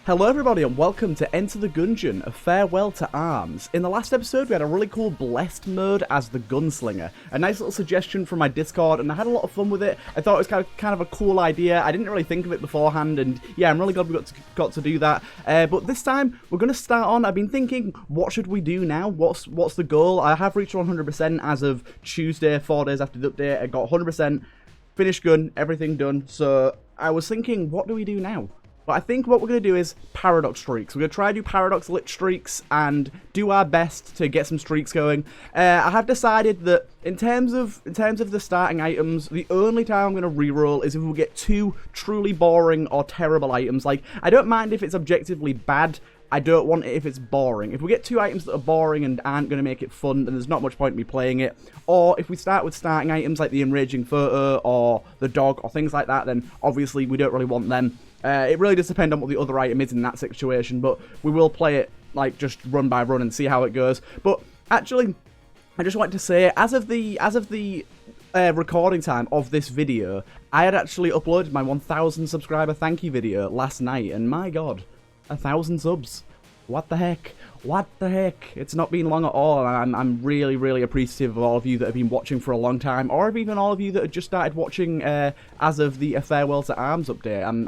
Hello everybody and welcome to Enter the Gungeon, a farewell to arms. In the last episode we had a really cool blessed mode as the gunslinger. A nice little suggestion from my Discord and I had a lot of fun with it. I thought it was kind of a cool idea. I didn't really think of it beforehand and yeah, I'm really glad we got to do that. But this time we're going to start on. I've been thinking, what should we do now? What's the goal? I have reached 100% as of Tuesday, 4 days after the update. I got 100%, finished gun, everything done. So I was thinking, what do we do now? But I think what we're going to do is paradox streaks. We're going to try to do paradox lit streaks and do our best to get some streaks going. I have decided that in terms of the starting items, the only time I'm going to reroll is if we get two truly boring or terrible items. Like, I don't mind if it's objectively bad. I don't want it if it's boring. If we get two items that are boring and aren't going to make it fun, then there's not much point in me playing it. Or if we start with starting items like the enraging photo or the dog or things like that, then obviously we don't really want them. It really does depend on what the other item is in that situation, but we will play it like just run by run and see how it goes. But actually, I just want to say, as of the recording time of this video, I had actually uploaded my 1,000 subscriber thank you video last night, and my god, 1,000 subs. What the heck? What the heck? It's not been long at all, and I'm really, really appreciative of all of you that have been watching for a long time, or even all of you that have just started watching as of the Farewell to Arms update.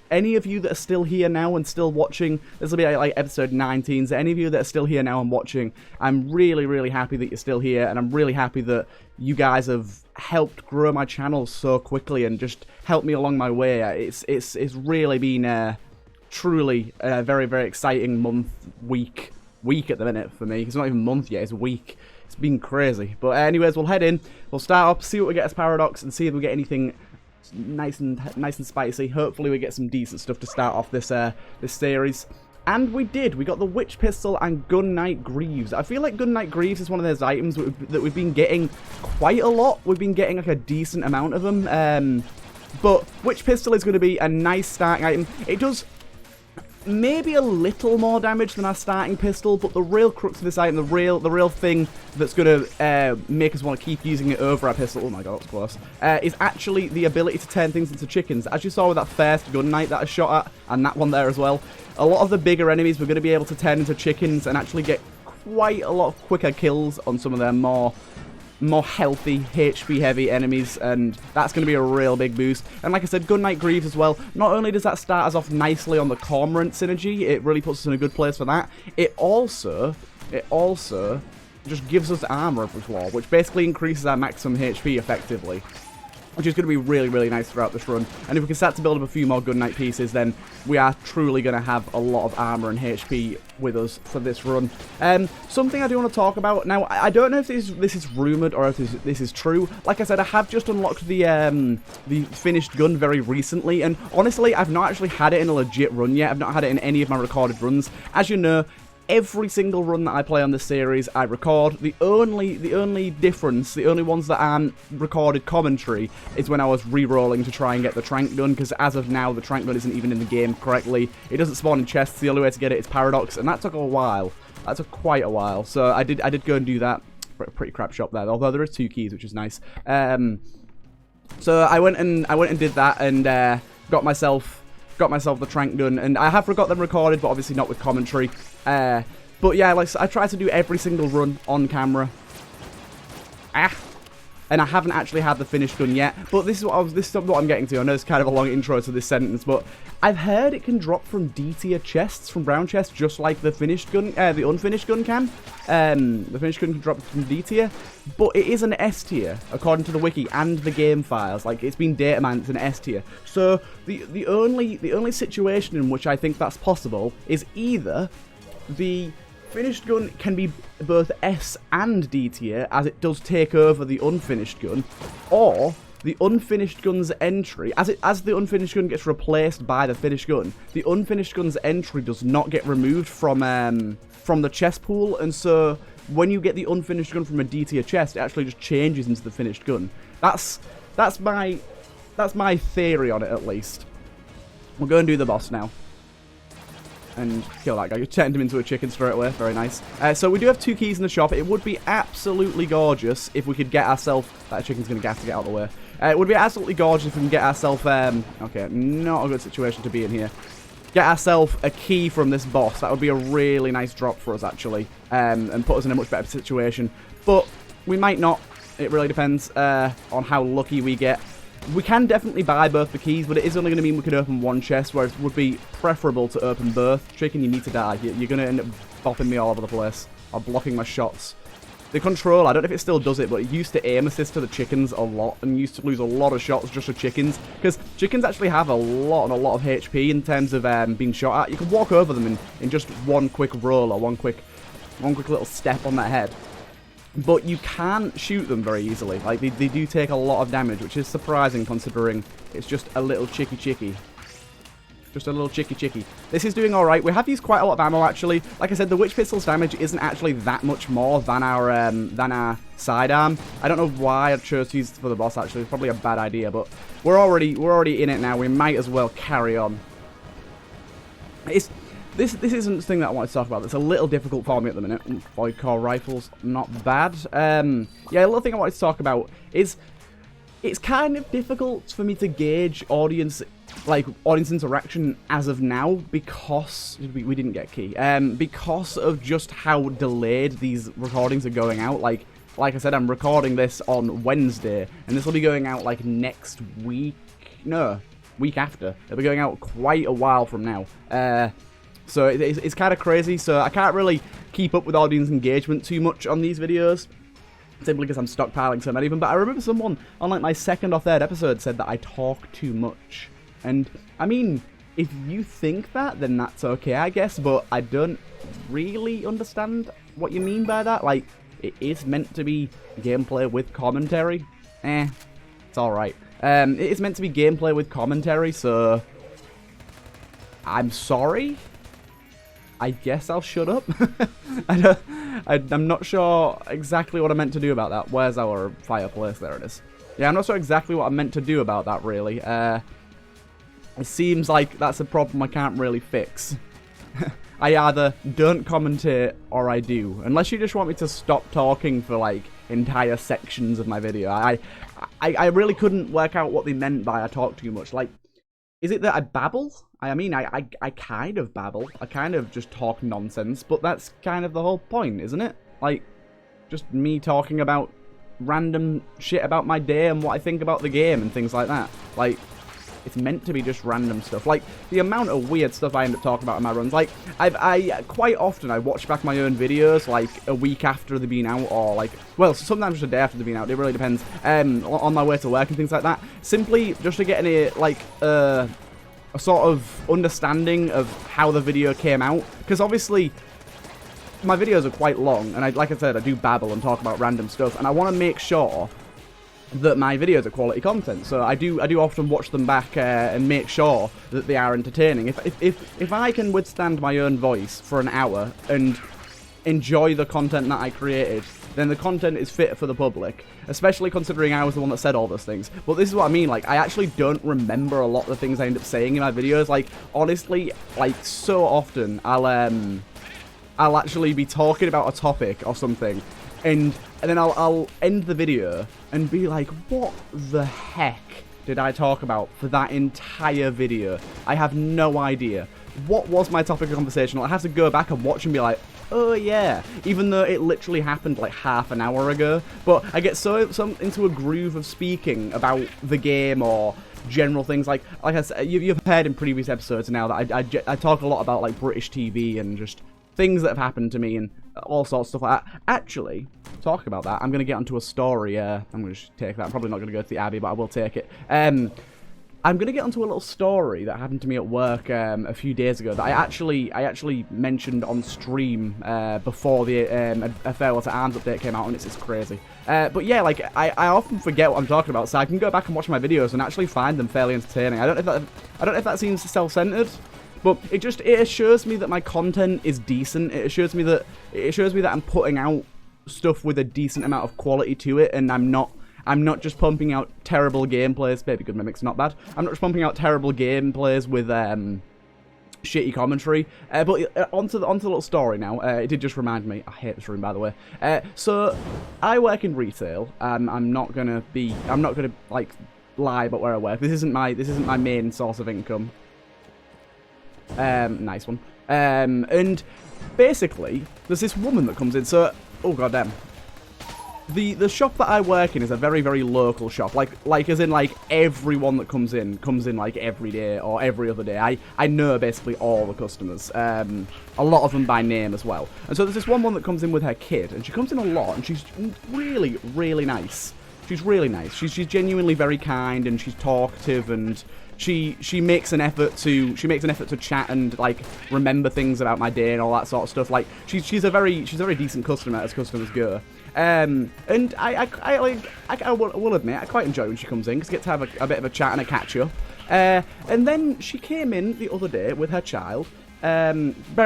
Any of you that are still here now and still watching, this will be like episode 19, so any of you that are still here now and watching, I'm really, really happy that you're still here, and I'm really happy that you guys have helped grow my channel so quickly and just helped me along my way. It's really been truly a very, very exciting week at the minute for me. It's not even month yet, it's a week. It's been crazy. But anyways, we'll head in, we'll start up, see what we get as paradox, and see if we get anything nice and spicy. Hopefully we get some decent stuff to start off this this series. And we did. We got the Witch Pistol and Gun Knight Greaves. I feel like Gun Knight Greaves is one of those items that we've been getting quite a lot. We've been getting like a decent amount of them. But Witch Pistol is going to be a nice starting item. It does maybe a little more damage than our starting pistol, but the real crux of this item, the real thing that's going to make us want to keep using it over our pistol, oh my god, that was close, is actually the ability to turn things into chickens. As you saw with that first gun knight that I shot at, and that one there as well, a lot of the bigger enemies we're going to be able to turn into chickens and actually get quite a lot of quicker kills on some of their more healthy, HP-heavy enemies, and that's going to be a real big boost. And like I said, Gun Knight Greaves as well, not only does that start us off nicely on the Cormorant synergy, it really puts us in a good place for that, it also just gives us armor repertoire, which basically increases our maximum HP effectively, which is going to be really, really nice throughout this run. And if we can start to build up a few more Gun Knight pieces, then we are truly going to have a lot of armor and HP with us for this run. Something I do want to talk about, now, I don't know if this is rumoured or if this is true. Like I said, I have just unlocked the finished gun very recently, and honestly, I've not actually had it in a legit run yet. I've not had it in any of my recorded runs. As you know, every single run that I play on this series, I record. The only difference, the only ones that aren't recorded commentary, is when I was re-rolling to try and get the trank gun, because as of now, the trank gun isn't even in the game correctly. It doesn't spawn in chests. The only way to get it is paradox, and that took a while. That took quite a while. So I did go and do that. Pretty crap shop there, although there is 2 keys, which is nice. So I went and did that, and got myself the trank gun, and I have got them recorded, but obviously not with commentary. But yeah, like I try to do every single run on camera. And I haven't actually had the finished gun yet. But this is what I'm getting to. I know it's kind of a long intro to this sentence, but I've heard it can drop from D tier chests, from brown chests, just like the finished gun, the unfinished gun can. The finished gun can drop from D tier, but it is an S tier according to the wiki and the game files. Like, it's been data mined, it's an S tier. So the only situation in which I think that's possible is either the finished gun can be both S and D tier, as it does take over the unfinished gun, or the unfinished gun's entry, as the unfinished gun gets replaced by the finished gun, the unfinished gun's entry does not get removed from the chest pool, and so when you get the unfinished gun from a D tier chest, it actually just changes into the finished gun. That's my theory on it, at least. We'll go and do the boss now. And kill that guy. You turned him into a chicken straight away. Very nice. So we do have 2 keys in the shop. It would be absolutely gorgeous if we could get ourselves... That chicken's going to have to get out of the way. It would be absolutely gorgeous if we can get ourselves... okay, not a good situation to be in here. get ourselves a key from this boss. That would be a really nice drop for us, actually, and put us in a much better situation. But we might not. It really depends on how lucky we get. We can definitely buy both the keys, but it is only going to mean we can open one chest, whereas it would be preferable to open both. Chicken, you need to die. You're going to end up bopping me all over the place, or blocking my shots. The control, I don't know if it still does it, but it used to aim assist to the chickens a lot, and used to lose a lot of shots just for chickens, because chickens actually have a lot of HP in terms of being shot at. You can walk over them in just one quick roll, or one quick little step on that head. But you can't shoot them very easily. Like, they do take a lot of damage, which is surprising considering it's just a little chicky. Just a little chicky. This is doing alright. We have used quite a lot of ammo, actually. Like I said, the Witch Pistol's damage isn't actually that much more than our sidearm. I don't know why I chose to use it for the boss, actually. It's probably a bad idea, but we're already in it now. We might as well carry on. This isn't the thing that I want to talk about. It's a little difficult for me at the minute. Void Core Rifles, not bad. Yeah, a little thing I wanted to talk about is it's kind of difficult for me to gauge audience interaction as of now because we didn't get a key. Because of just how delayed these recordings are going out. Like I said, I'm recording this on Wednesday, and this will be going out like next week. No, week after. It'll be going out quite a while from now. So it's kind of crazy, so I can't really keep up with audience engagement too much on these videos, simply because I'm stockpiling so many of them. But I remember someone on like my second or third episode said that I talk too much. And, I mean, if you think that, then that's okay, I guess, but I don't really understand what you mean by that. Like, it is meant to be gameplay with commentary. It's alright. It is meant to be gameplay with commentary, so I'm sorry. I guess I'll shut up. I'm not sure exactly what I meant to do about that. Where's our fireplace? There it is. Yeah, I'm not sure exactly what I meant to do about that, really. It seems like that's a problem I can't really fix. I either don't commentate or I do. Unless you just want me to stop talking for, like, entire sections of my video. I really couldn't work out what they meant by I talk too much. Like, is it that I babble? I mean, I kind of babble. I kind of just talk nonsense, but that's kind of the whole point, isn't it? Like, just me talking about random shit about my day and what I think about the game and things like that. Like, it's meant to be just random stuff. Like, the amount of weird stuff I end up talking about in my runs. Like, I quite often, I watch back my own videos, like, a week after they've been out, or, like, well, sometimes just a day after they've been out. It really depends. On my way to work and things like that. Simply just to get any, like, a sort of understanding of how the video came out. Because, obviously, my videos are quite long, and like I said, I do babble and talk about random stuff, and I want to make sure that my videos are quality content, so I do often watch them back and make sure that they are entertaining. If I can withstand my own voice for an hour and enjoy the content that I created, then the content is fit for the public, especially considering I was the one that said all those things. But this is what I mean, like, I actually don't remember a lot of the things I end up saying in my videos. Like, honestly, like, so often I'll actually be talking about a topic or something, and then I'll end the video and be like, what the heck did I talk about for that entire video? I have no idea. What was my topic of conversation? I'll have to go back and watch and be like, oh yeah, even though it literally happened like half an hour ago. But I get so into a groove of speaking about the game or general things. Like I said, you've heard in previous episodes now that I talk a lot about like British TV and just things that have happened to me and all sorts of stuff like that. Actually, talk about that, I'm going to get onto a story. I'm going to just take that. I'm probably not going to go to the Abbey, but I will take it. I'm going to get onto a little story that happened to me at work a few days ago that I actually mentioned on stream before the A Farewell to Arms update came out, and it's crazy. But yeah, like, I often forget what I'm talking about, so I can go back and watch my videos and actually find them fairly entertaining. I don't know if that seems self-centered, but it assures me that my content is decent. It assures me that I'm putting out stuff with a decent amount of quality to it, and I'm not just pumping out terrible gameplays. Baby Good Mimic's not bad. I'm not just pumping out terrible gameplays with shitty commentary. But onto the little story now. It did just remind me. I hate this room, by the way. So I work in retail. I'm not gonna like lie about where I work. This isn't my main source of income. Nice one. And basically, there's this woman that comes in, so... Oh, goddamn. The shop that I work in is a very, very local shop. Like as in, like, everyone that comes in, like, every day or every other day. I know basically all the customers. A lot of them by name as well. And so there's this one that comes in with her kid, and she comes in a lot, and she's really, really nice. She's really nice. She's genuinely very kind, and she's talkative, and she makes an effort to chat and, like, remember things about my day and all that sort of stuff. Like, she's a very decent customer as customers go. And I will admit, I quite enjoy when she comes in, because I get to have a bit of a chat and a catch-up. And then she came in the other day with her child. Bear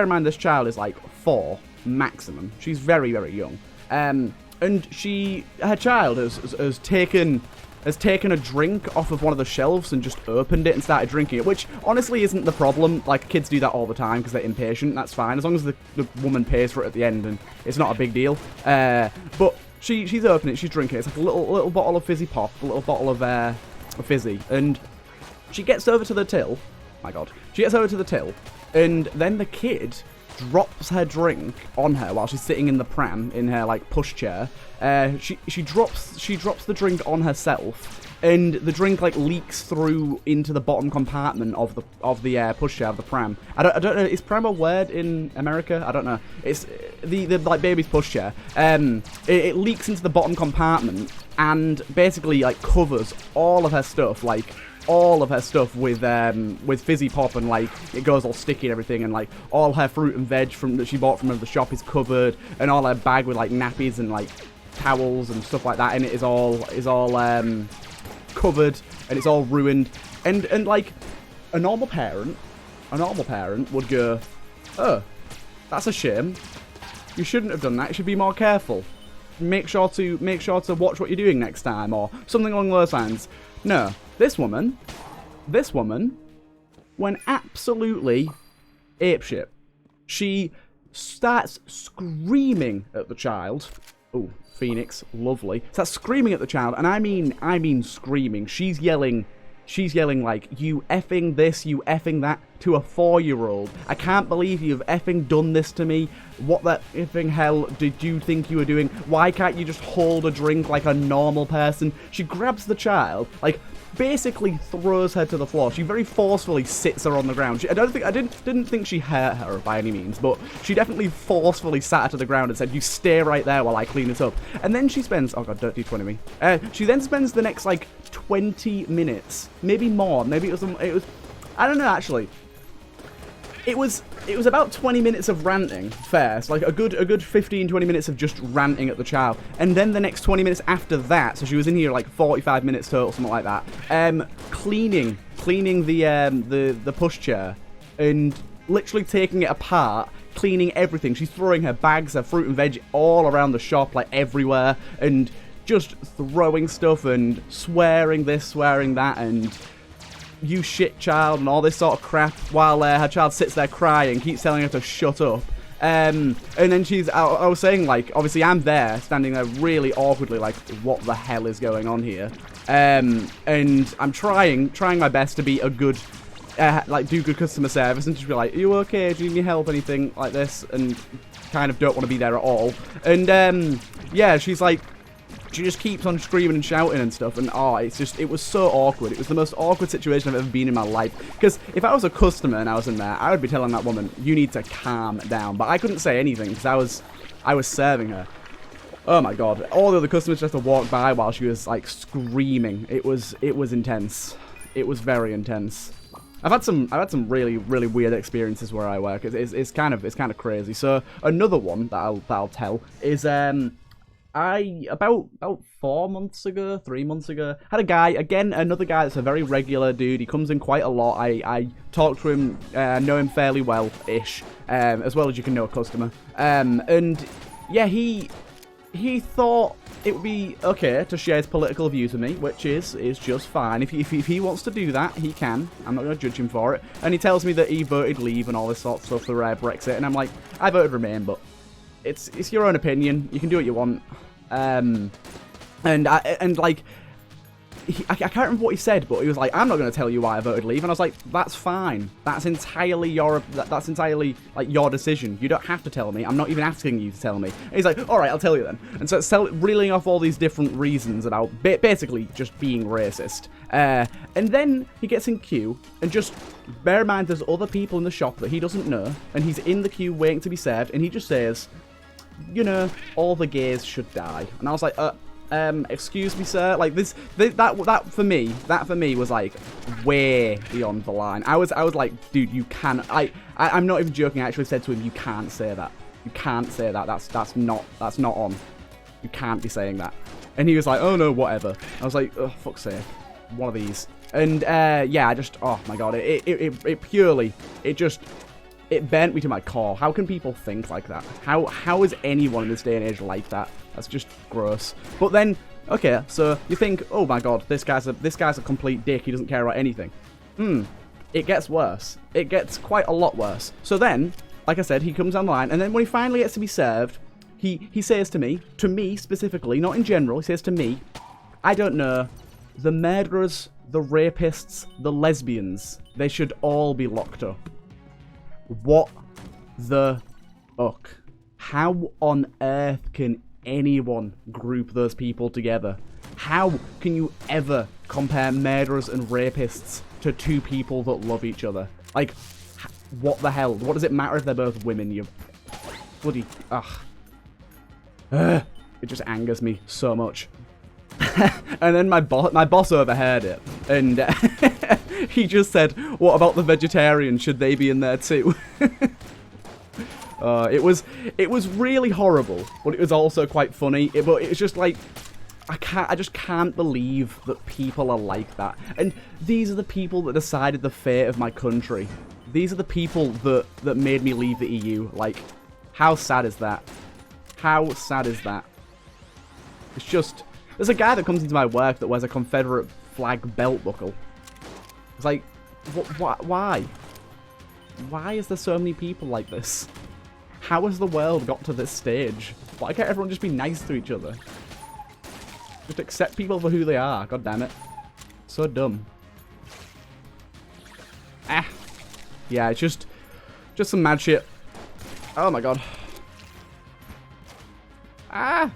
in mind, this child is, like, 4, maximum. She's very, very young. And her child has taken a drink off of one of the shelves and just opened it and started drinking it, which honestly isn't the problem. Like, kids do that all the time because they're impatient. That's fine, as long as the woman pays for it at the end, and it's not a big deal. But she's opening it, she's drinking it. It's like a little bottle of fizzy pop, a little bottle of fizzy, and she gets over to the till. My God, she gets over to the till, and then the kid drops her drink on her while she's sitting in the pram in her, like, pushchair. She drops the drink on herself, and the drink, like, leaks through into the bottom compartment of the pushchair of the pram. I don't know. Is pram a word in America? I don't know. It's the like baby's pushchair. It leaks into the bottom compartment and basically, like, covers all of her stuff, like, all of her stuff with fizzy pop, and, like, it goes all sticky and everything, and, like, all her fruit and veg that she bought from the shop is covered, and all her bag with, like, nappies and, like, towels and stuff like that in it is all covered, and it's all ruined. And like, a normal parent would go, oh, that's a shame. You shouldn't have done that. You should be more careful. Make sure to watch what you're doing next time, or something along those lines. No, this woman went absolutely apeshit. She starts screaming at the child. Oh, Phoenix, lovely. Starts screaming at the child, and I mean screaming. She's yelling like, you effing this, you effing that, to a 4-year-old. I can't believe you've effing done this to me. What the effing hell did you think you were doing? Why can't you just hold a drink like a normal person? She grabs the child, like, basically throws her to the floor. She very forcefully sits her on the ground. I didn't think she hurt her by any means, but she definitely forcefully sat her to the ground and said, you stay right there while I clean this up. And then she spends, oh God, don't D20 me. She then spends the next, like, 20 minutes, maybe more. Maybe it was, I don't know, actually. It was about 20 minutes of ranting first, like a good 15-20 minutes of just ranting at the child, and then the next 20 minutes after that, so she was in here like 45 minutes total, something like that, cleaning the pushchair, and literally taking it apart, cleaning everything. She's throwing her bags, her fruit and veg all around the shop, like everywhere, and just throwing stuff and swearing this, swearing that, and you shit child and all this sort of crap, while her child sits there crying, keeps telling her to shut up. And then I was saying, like, obviously I'm there, standing there really awkwardly, like, what the hell is going on here? And I'm trying my best to be a good, like, do good customer service, and just be like, are you okay? Do you need any help? Anything like this? And kind of don't want to be there at all. And, yeah, she's like, she just keeps on screaming and shouting and stuff, and it was so awkward. It was the most awkward situation I've ever been in my life, because if I was a customer and I was in there, I would be telling that woman, you need to calm down, but I couldn't say anything, because I was serving her. Oh my God, all the other customers just had to walk by while she was, like, screaming. It was intense. It was very intense. I've had some really, really weird experiences where I work. It's kind of crazy. So another one that I'll tell is about 4 months ago, 3 months ago, had a guy, again, another guy that's a very regular dude. He comes in quite a lot. I talk to him, know him fairly well-ish, as well as you can know a customer. And yeah, he thought it would be okay to share his political views with me, which is just fine. If he wants to do that, he can. I'm not going to judge him for it. And he tells me that he voted Leave and all this sort of stuff for Brexit, and I'm like, I voted Remain, but it's your own opinion. You can do what you want. And like, I can't remember what he said, but he was like, I'm not going to tell you why I voted leave. And I was like, that's fine. That's entirely that's entirely like your decision. You don't have to tell me. I'm not even asking you to tell me. And he's like, all right, I'll tell you then. And so it's reeling off all these different reasons about basically just being racist. And then he gets in queue, and just bear in mind there's other people in the shop that he doesn't know, and he's in the queue waiting to be served, and he just says, you know, all the gays should die. And I was like, excuse me, sir. Like that for me was like way beyond the line. I was like, dude, you can. I'm not even joking. I actually said to him, you can't say that. You can't say that. That's not on. You can't be saying that. And he was like, oh no, whatever. I was like, oh fuck's sake, one of these. And yeah, I just, oh my god, it purely, it bent me to my core. How can people think like that? How is anyone in this day and age like that? That's just gross. But then, okay, so you think, oh my god, this guy's a complete dick. He doesn't care about anything. It gets worse. It gets quite a lot worse. So then, like I said, he comes down the line, and then when he finally gets to be served, he says to me specifically, not in general, he says to me, I don't know, the murderers, the rapists, the lesbians, they should all be locked up. What the fuck? How on earth can anyone group those people together? How can you ever compare murderers and rapists to two people that love each other? Like, what the hell? What does it matter if they're both women? You bloody... Ugh. It just angers me so much. And then my boss overheard it, and he just said, what about the vegetarians? Should they be in there too? It was really horrible, but it was also quite funny. But it was just like, I just can't believe that people are like that. And these are the people that decided the fate of my country. These are the people that made me leave the EU. Like, how sad is that? How sad is that? It's just, there's a guy that comes into my work that wears a Confederate flag belt buckle. It's like, why? Why is there so many people like this? How has the world got to this stage? Why can't everyone just be nice to each other? Just accept people for who they are. God damn it. So dumb. Ah. Yeah, it's just some mad shit. Oh my god. Ah.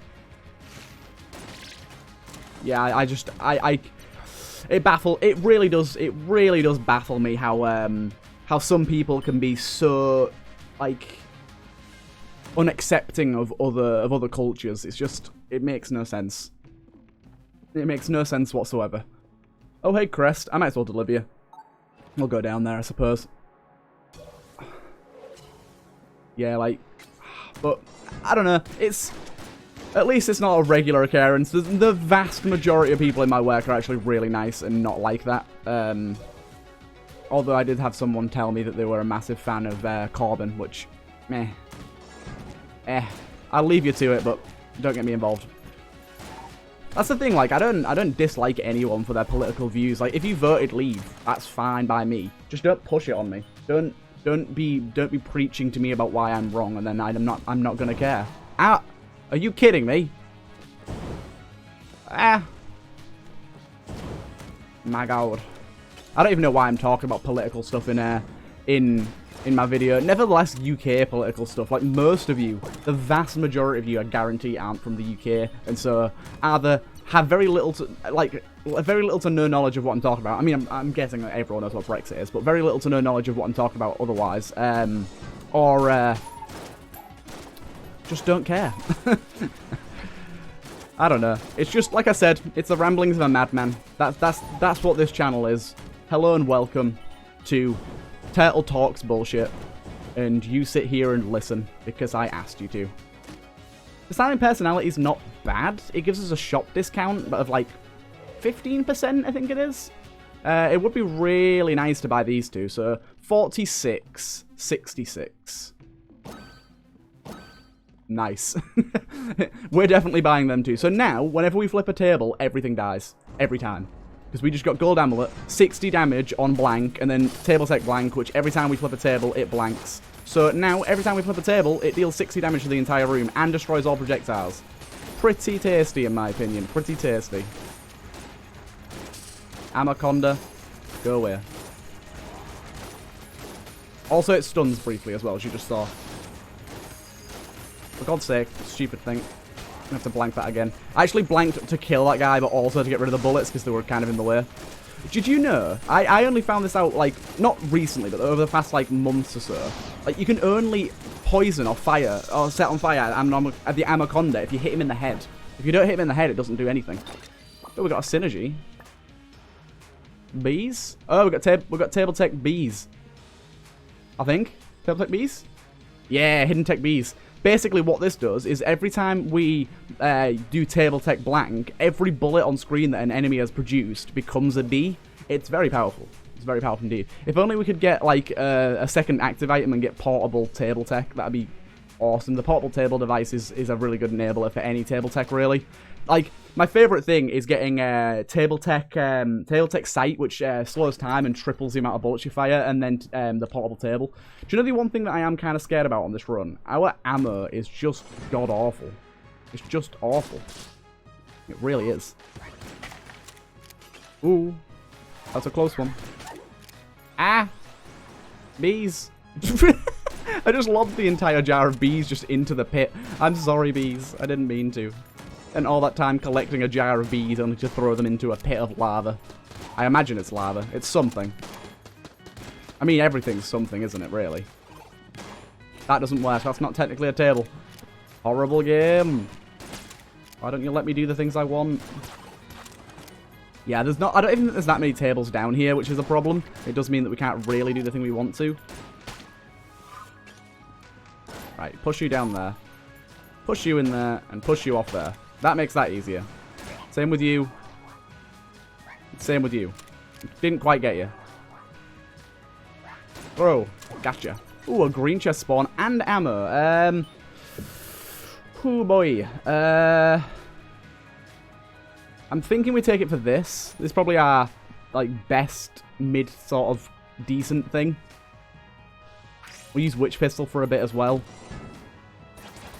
Yeah, it really does baffle me how some people can be so, like, unaccepting of other cultures. It's just, it makes no sense. It makes no sense whatsoever. Oh hey Crest, I might as well deliver you. We'll go down there, I suppose. Yeah, like, but I don't know. At least it's not a regular occurrence. The vast majority of people in my work are actually really nice and not like that. Although I did have someone tell me that they were a massive fan of Corbyn, which, meh. I'll leave you to it, but don't get me involved. That's the thing, like, I don't dislike anyone for their political views. Like, if you voted leave, that's fine by me. Just don't push it on me. Don't be preaching to me about why I'm wrong, and then I'm not gonna care. Ah, are you kidding me? Ah. My god. I don't even know why I'm talking about political stuff in my video. Nevertheless, UK political stuff. Like, most of you, the vast majority of you, I guarantee, aren't from the UK, and so either have very little to no knowledge of what I'm talking about. I mean, I'm guessing that everyone knows what Brexit is, but very little to no knowledge of what I'm talking about otherwise, or just don't care. I don't know. It's just, like I said, it's the ramblings of a madman. That's what this channel is. Hello and welcome to Turtle Talks bullshit, and you sit here and listen because I asked you to. The silent personality is not bad. It gives us a shop discount of like 15%, I think it is. It would be really nice to buy these two. So 46.66. Nice. We're definitely buying them too. So now, whenever we flip a table, everything dies. Every time. Because we just got Gold Amulet, 60 damage on blank, and then table set blank, which every time we flip a table, it blanks. So now, every time we flip a table, it deals 60 damage to the entire room, and destroys all projectiles. Pretty tasty, in my opinion. Pretty tasty. Anaconda, go away. Also, it stuns briefly as well, as you just saw. For God's sake, stupid thing. I have to blank that again. I actually blanked to kill that guy, but also to get rid of the bullets because they were kind of in the way. Did you know? I only found this out, like, not recently, but over the past, like, months or so. Like, you can only poison or fire, or set on fire the Anaconda if you hit him in the head. If you don't hit him in the head, it doesn't do anything. Oh, we got a synergy. Bees? Oh, we got table tech bees. I think. Table tech bees? Yeah, hidden tech bees. Basically, what this does is every time we do table tech blank, every bullet on screen that an enemy has produced becomes a bee. It's very powerful. It's very powerful indeed. If only we could get, like, a second active item and get portable table tech, that'd be awesome. The portable table device is a really good enabler for any table tech, really. Like, my favorite thing is getting table tech sight, which slows time and triples the amount of bullets you fire, and then the portable table. Do you know the one thing that I am kind of scared about on this run? Our ammo is just god awful. It's just awful. It really is. Ooh, that's a close one. Ah, bees. I just lobbed the entire jar of bees just into the pit. I'm sorry, bees. I didn't mean to. And all that time collecting a jar of bees only to throw them into a pit of lava. I imagine it's lava. It's something. I mean, everything's something, isn't it, really? That doesn't work. That's not technically a table. Horrible game. Why don't you let me do the things I want? Yeah, there's not... I don't even think there's that many tables down here, which is a problem. It does mean that we can't really do the thing we want to. Right, push you down there. Push you in there, and push you off there. That makes that easier. Same with you. Same with you. Didn't quite get you. Oh, gotcha. Ooh, a green chest spawn and ammo. Oh boy. I'm thinking we take it for this. This is probably our, like, best mid sort of decent thing. We'll use Witch Pistol for a bit as well.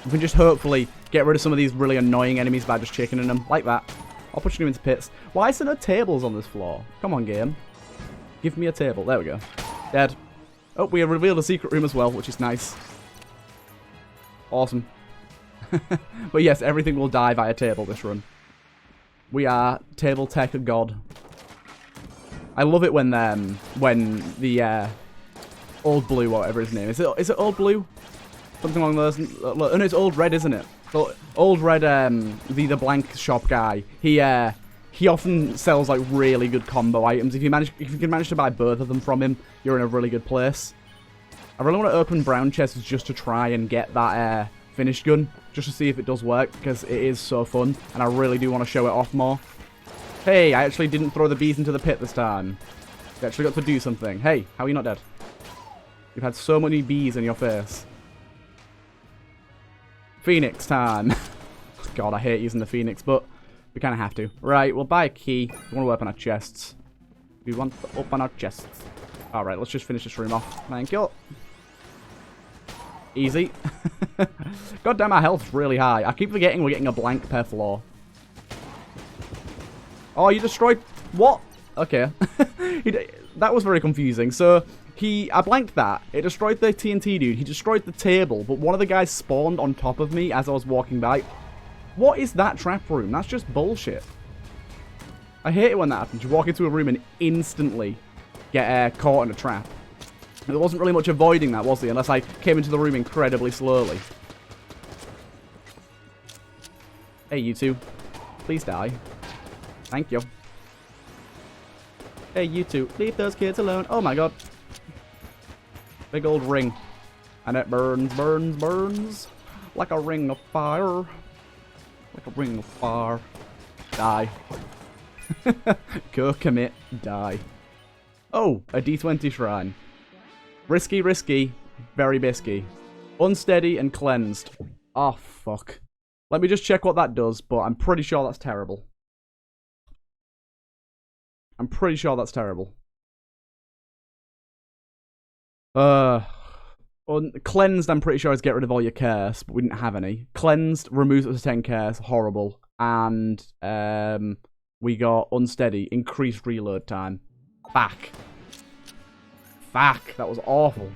We can just hopefully get rid of some of these really annoying enemies by just chickening them. Like that. Or pushing them into pits. Why is there no tables on this floor? Come on, game. Give me a table. There we go. Dead. Oh, we have revealed a secret room as well, which is nice. Awesome. But yes, everything will die via table this run. We are table tech god. I love it when the Old Blue, whatever his name is. Is it Old Blue? Something along those. Oh, no, it's Old Red, isn't it? So, Old Red, the blank shop guy. He often sells like really good combo items. If you can manage to buy both of them from him, you're in a really good place. I really want to open brown chests just to try and get that finished gun, just to see if it does work, because it is so fun, and I really do want to show it off more. Hey, I actually didn't throw the bees into the pit this time. You actually got to do something. Hey, how are you not dead? You've had so many bees in your face. Phoenix time. God, I hate using the Phoenix, but we kind of have to. Right, we'll buy a key. We want to open our chests. We want to open our chests. Alright, let's just finish this room off. Thank you. Easy. God damn, our health's really high. I keep forgetting we're getting a blank per floor. Oh, you destroyed... What? Okay. That was very confusing. So, I blanked that. It destroyed the TNT dude. He destroyed the table, but one of the guys spawned on top of me as I was walking by. What is that trap room? That's just bullshit. I hate it when that happens. You walk into a room and instantly get caught in a trap. There wasn't really much avoiding that, was there? Unless I came into the room incredibly slowly. Hey, you two. Please die. Thank you. Hey, you two. Leave those kids alone. Oh my god. Big old ring. And it burns, burns, burns. Like a ring of fire. Like a ring of fire. Die. Go commit. Die. Oh, a D20 shrine. Risky, risky. Very bisky. Unsteady and cleansed. Oh, fuck. Let me just check what that does, but I'm pretty sure that's terrible. I'm pretty sure that's terrible. Cleansed, I'm pretty sure is get rid of all your curse, but we didn't have any. Cleansed removes up to 10 curse, horrible. And We got unsteady, increased reload time. Back. Fuck, that was awful.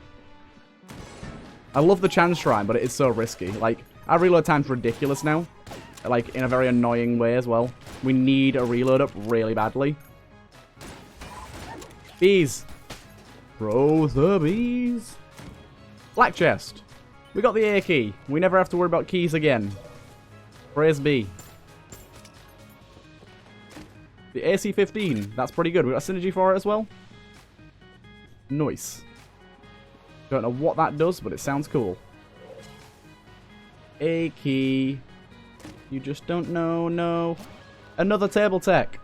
I love the chance shrine, but it is so risky. Like, our reload time's ridiculous now. Like, in a very annoying way as well. We need a reload up really badly. Bees. Throw the bees. Black chest. We got the A key. We never have to worry about keys again. Praise be. The AC-15. That's pretty good. We got synergy for it as well. Nice. Don't know what that does, but it sounds cool. A key. You just don't know, no. Another table tech.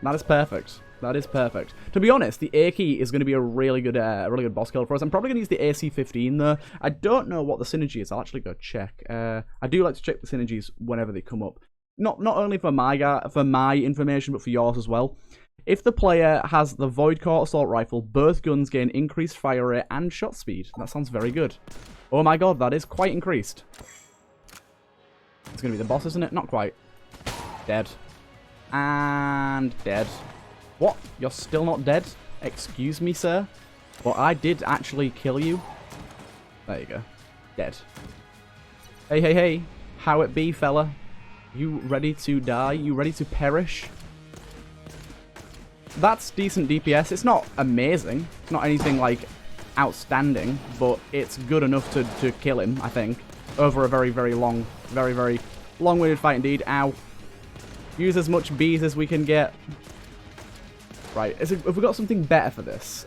That is perfect. That is perfect. To be honest, the A key is going to be a really good boss kill for us. I'm probably going to use the AC-15 though. I don't know what the synergy is. I'll actually go check. I do like to check the synergies whenever they come up. Not only for my information, but for yours as well. If the player has the Void Court Assault Rifle, both guns gain increased fire rate and shot speed. That sounds very good. Oh my god, that is quite increased. It's going to be the boss, isn't it? Not quite. Dead. And dead. What? You're still not dead? Excuse me, sir? Well, I did actually kill you. There you go. Dead. Hey, hey, hey. How it be, fella? You ready to die? You ready to perish? That's decent DPS. It's not amazing. It's not anything, like, outstanding, but it's good enough to kill him, I think. Over a very, very long-winded fight indeed. Ow. Use as much bees as we can get. Right, have we got something better for this?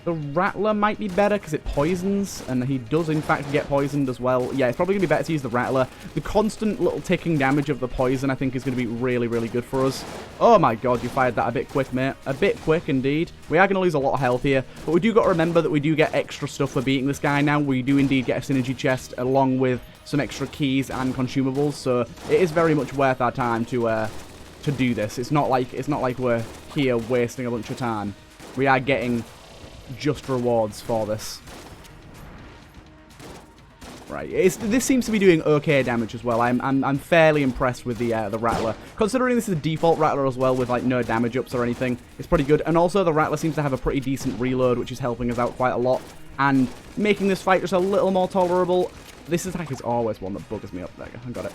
The Rattler might be better because it poisons, and he does in fact get poisoned as well. Yeah, it's probably going to be better to use the Rattler. The constant little ticking damage of the poison I think is going to be really, really good for us. Oh my god, you fired that a bit quick, mate. A bit quick indeed. We are going to lose a lot of health here, but we do got to remember that we do get extra stuff for beating this guy now. We do indeed get a synergy chest along with some extra keys and consumables, so it is very much worth our time to do this. It's not like we're here wasting a bunch of time. We are getting just rewards for this. Right, this seems to be doing okay damage as well. I'm fairly impressed with the Rattler. Considering this is a default Rattler as well with like no damage ups or anything, it's pretty good. And also the Rattler seems to have a pretty decent reload, which is helping us out quite a lot and making this fight just a little more tolerable. This attack is always one that buggers me up. There you go, I got it.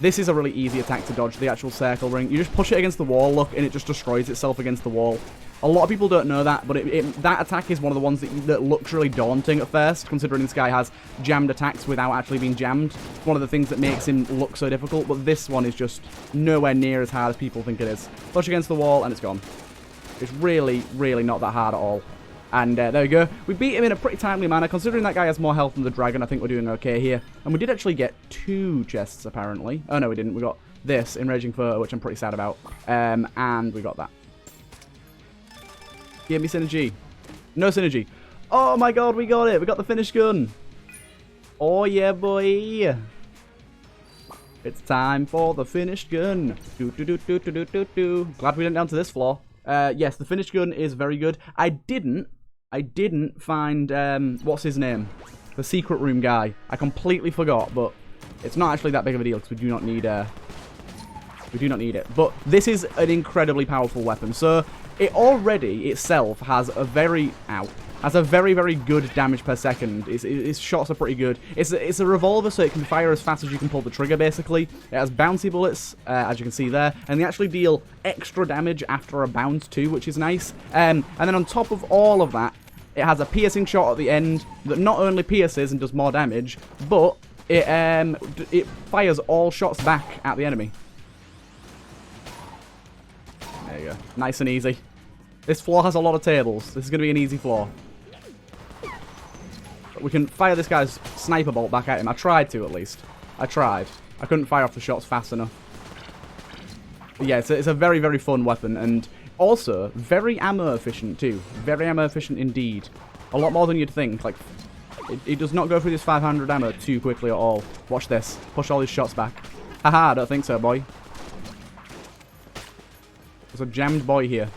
This is a really easy attack to dodge, the actual circle ring. You just push it against the wall, look, and it just destroys itself against the wall. A lot of people don't know that, but that attack is one of the ones that looks really daunting at first, considering this guy has jammed attacks without actually being jammed. It's one of the things that makes him look so difficult, but this one is just nowhere near as hard as people think it is. Push against the wall, and it's gone. It's really, really not that hard at all. And there we go. We beat him in a pretty timely manner. Considering that guy has more health than the dragon, I think we're doing okay here. And we did actually get 2 chests, apparently. Oh, no, we didn't. We got this, Enraging Photo, which I'm pretty sad about. And we got that. Give me synergy. No synergy. Oh, my God, we got it. We got the finished gun. Oh, yeah, boy. It's time for the finished gun. Glad we went down to this floor. Yes, the finished gun is very good. I didn't find, what's his name? The secret room guy. I completely forgot, but it's not actually that big of a deal because we do not need it. But this is an incredibly powerful weapon. So it already itself has a very, very good damage per second. Its shots are pretty good. It's a revolver, so it can fire as fast as you can pull the trigger, basically. It has bouncy bullets, as you can see there, and they actually deal extra damage after a bounce too, which is nice. And then on top of all of that, it has a piercing shot at the end that not only pierces and does more damage, but it fires all shots back at the enemy. There you go. Nice and easy. This floor has a lot of tables. This is going to be an easy floor. We can fire this guy's sniper bolt back at him. I tried to, at least. I tried. I couldn't fire off the shots fast enough. But yeah, it's a very, very fun weapon. And also, very ammo efficient, too. Very ammo efficient indeed. A lot more than you'd think. Like, it does not go through this 500 ammo too quickly at all. Watch this. Push all these shots back. Haha, I don't think so, boy. There's a jammed boy here.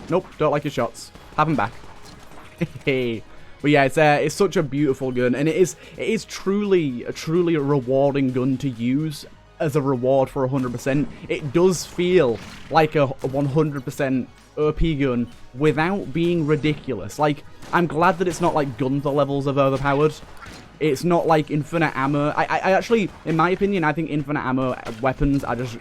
Nope, don't like your shots. Have them back. Hey. But yeah, it's such a beautiful gun, and it is truly a rewarding gun to use. as a reward for 100%. It does feel like a 100% OP gun without being ridiculous. Like, I'm glad that it's not like Gunther levels of overpowered. It's not like infinite ammo. I actually, in my opinion, I think infinite ammo weapons are just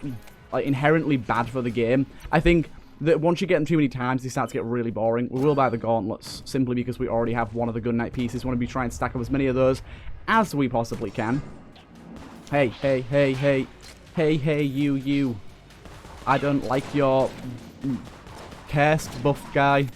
like inherently bad for the game. I think that once you get them too many times, they start to get really boring. We will buy the gauntlets simply because we already have one of the gun knight pieces. We want to be trying to stack up as many of those as we possibly can. Hey, hey, hey, hey, hey, hey, you. I don't like your cursed buff guy.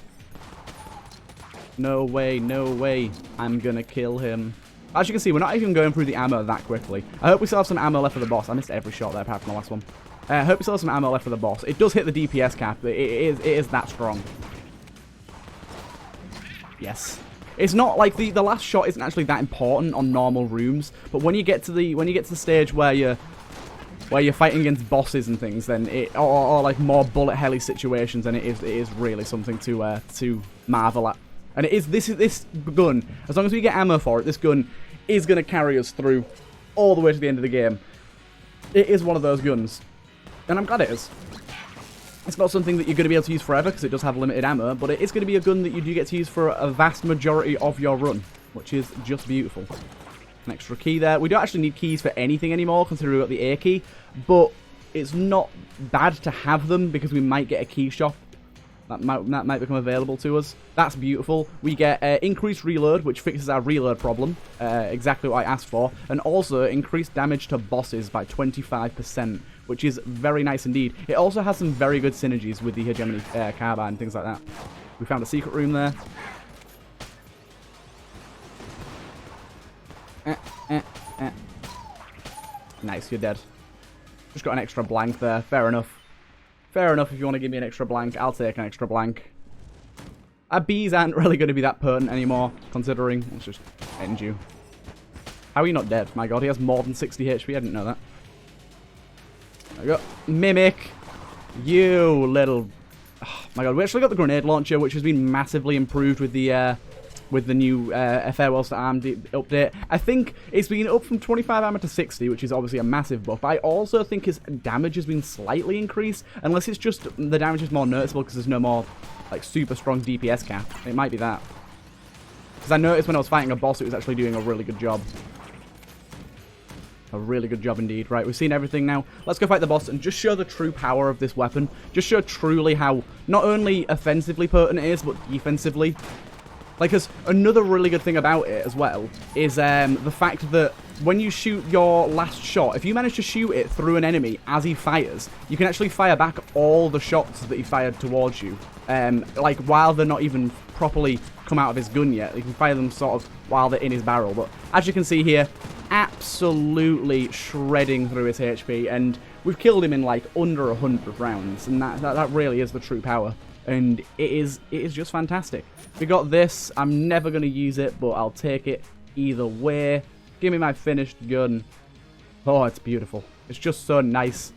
No way, no way. I'm gonna kill him. As you can see, we're not even going through the ammo that quickly. I hope we still have some ammo left for the boss. I missed every shot there apart from the last one. I hope we still have some ammo left for the boss. It does hit the DPS cap. It is that strong. Yes. It's not like the last shot isn't actually that important on normal rooms, but when you get to the stage where you're fighting against bosses and things, then or like more bullet heli situations, then it is really something to marvel at. And this gun, as long as we get ammo for it, this gun is going to carry us through all the way to the end of the game. It is one of those guns. And I'm glad it is. It's not something that you're going to be able to use forever because it does have limited ammo, but it is going to be a gun that you do get to use for a vast majority of your run, which is just beautiful. An extra key there. We don't actually need keys for anything anymore considering we've got the A key, but it's not bad to have them because we might get a key shop that might become available to us. That's beautiful. We get increased reload, which fixes our reload problem. Exactly what I asked for. And also increased damage to bosses by 25%, which is very nice indeed. It also has some very good synergies with the hegemony carbine and things like that. We found a secret room there. Nice, you're dead. Just got an extra blank there. Fair enough. Fair enough, if you want to give me an extra blank, I'll take an extra blank. Our bees aren't really going to be that potent anymore, considering. Let's just end you. How are you not dead? My god, he has more than 60 HP. I didn't know that. There we go. Mimic. You little... Oh, my god, we actually got the grenade launcher, which has been massively improved with the new Farewells to Arm update. I think it's been up from 25 armor to 60, which is obviously a massive buff. I also think his damage has been slightly increased, unless it's just the damage is more noticeable because there's no more like super strong DPS cap. It might be that. Because I noticed when I was fighting a boss, it was actually doing a really good job. A really good job indeed. Right, we've seen everything now. Let's go fight the boss and just show the true power of this weapon. Just show truly how not only offensively potent it is, but defensively. Like, because another really good thing about it as well is the fact that when you shoot your last shot, if you manage to shoot it through an enemy as he fires, you can actually fire back all the shots that he fired towards you. Like, while they're not even properly come out of his gun yet. You can fire them sort of while they're in his barrel. But as you can see here, absolutely shredding through his HP. And we've killed him in, like, under 100 rounds. And that really is the true power. And it is just fantastic. We got this. I'm never going to use it, but I'll take it either way. Give me my finished gun. Oh, it's beautiful. It's just so nice.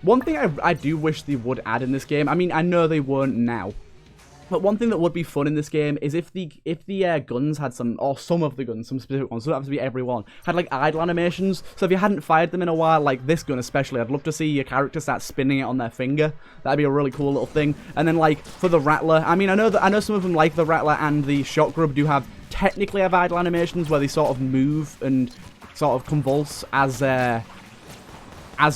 One thing I do wish they would add in this game, I mean, I know they won't now, but one thing that would be fun in this game is if the guns had some, or some of the guns, some specific ones, so it doesn't have to be every one, had like idle animations. So if you hadn't fired them in a while, like this gun especially, I'd love to see your character start spinning it on their finger. That'd be a really cool little thing. And then like for the Rattler, I mean, I know some of them like the Rattler and the Shot Grub do technically have idle animations where they sort of move and sort of convulse as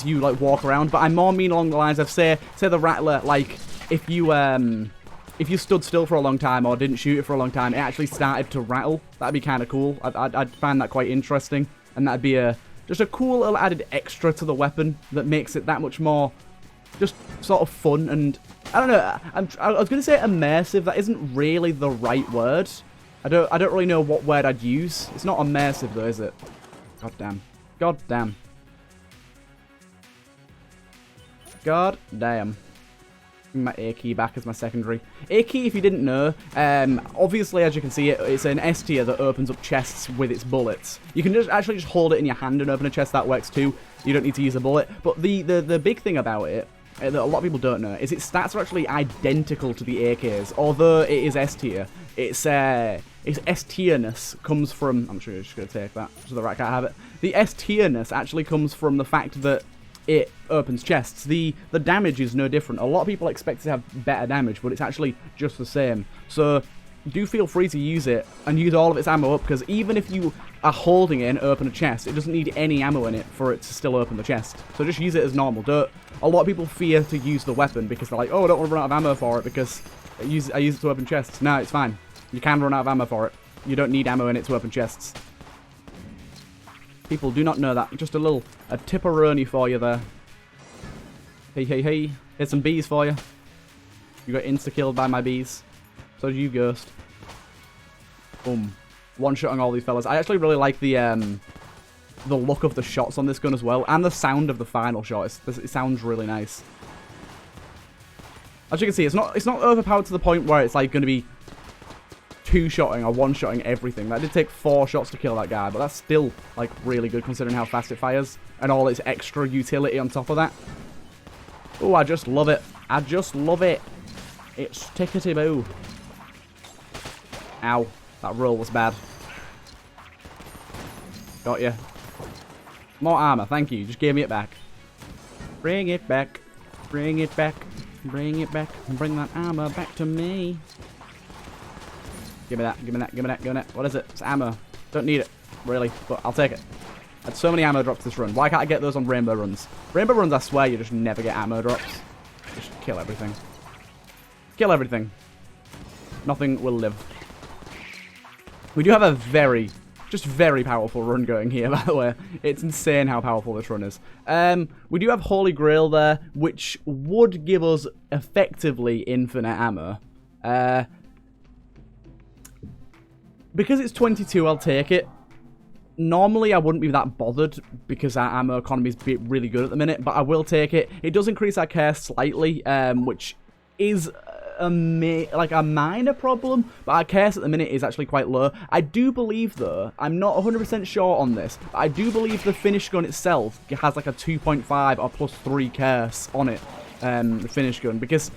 you like walk around. But I more mean along the lines of say the Rattler, like if you stood still for a long time or didn't shoot it for a long time, it actually started to rattle. That'd be kind of cool. I'd find that quite interesting, and that'd be just a cool little added extra to the weapon that makes it that much more just sort of fun. And I don't know, I was going to say immersive. That isn't really the right word. I don't really know what word I'd use. It's not immersive though, is it? God damn. God damn. God damn. My A key back as my secondary. A key, if you didn't know, obviously as you can see, it's an S tier that opens up chests with its bullets. You can actually just hold it in your hand and open a chest. That works too. You don't need to use a bullet. But the big thing about it that a lot of people don't know is its stats are actually identical to the AKs. Although it is S tier, its S tierness comes from. I'm sure you're just gonna take that so the rat can't have it. The S tierness actually comes from the fact that it opens chests. The damage is no different. A lot of people expect it to have better damage, but it's actually just the same. So do feel free to use it and use all of its ammo up, because even if you are holding it and open a chest, it doesn't need any ammo in it for it to still open the chest. So just use it as normal. A lot of people fear to use the weapon because they're like, oh, I don't want to run out of ammo for it because I use it to open chests. No, it's fine. You can run out of ammo for it. You don't need ammo in it to open chests. People do not know that. Just a tipperoni for you there. Hey, hey, hey. Here's some bees for you. You got insta-killed by my bees. So did you, Ghost. Boom. One-shotting all these fellas. I actually really like the look of the shots on this gun as well. And the sound of the final shot. It sounds really nice. As you can see, it's not overpowered to the point where it's like going to be two-shotting or one-shotting everything. That did take 4 shots to kill that guy, but that's still like really good considering how fast it fires and all its extra utility on top of that. Oh, I just love it. I just love it. It's tickety-boo. Ow. That roll was bad. Got you. More armor, thank you. Just gave me it back. Bring it back. Bring it back. Bring it back. Bring that armor back to me. Give me that. Give me that. Give me that. Give me that. What is it? It's ammo. Don't need it, really, but I'll take it. I had so many ammo drops this run. Why can't I get those on rainbow runs? Rainbow runs, I swear, you just never get ammo drops. Just kill everything. Kill everything. Nothing will live. We do have a very powerful run going here, by the way. It's insane how powerful this run is. We do have Holy Grail there, which would give us effectively infinite ammo. Because it's 22, I'll take it. Normally, I wouldn't be that bothered because our ammo economy is really good at the minute, but I will take it. It does increase our care slightly, which is a minor problem, but our case at the minute is actually quite low. I do believe, though, I'm not 100% sure on this, but I do believe the finish gun itself has like a 2.5 or plus 3 case on it, the finish gun, because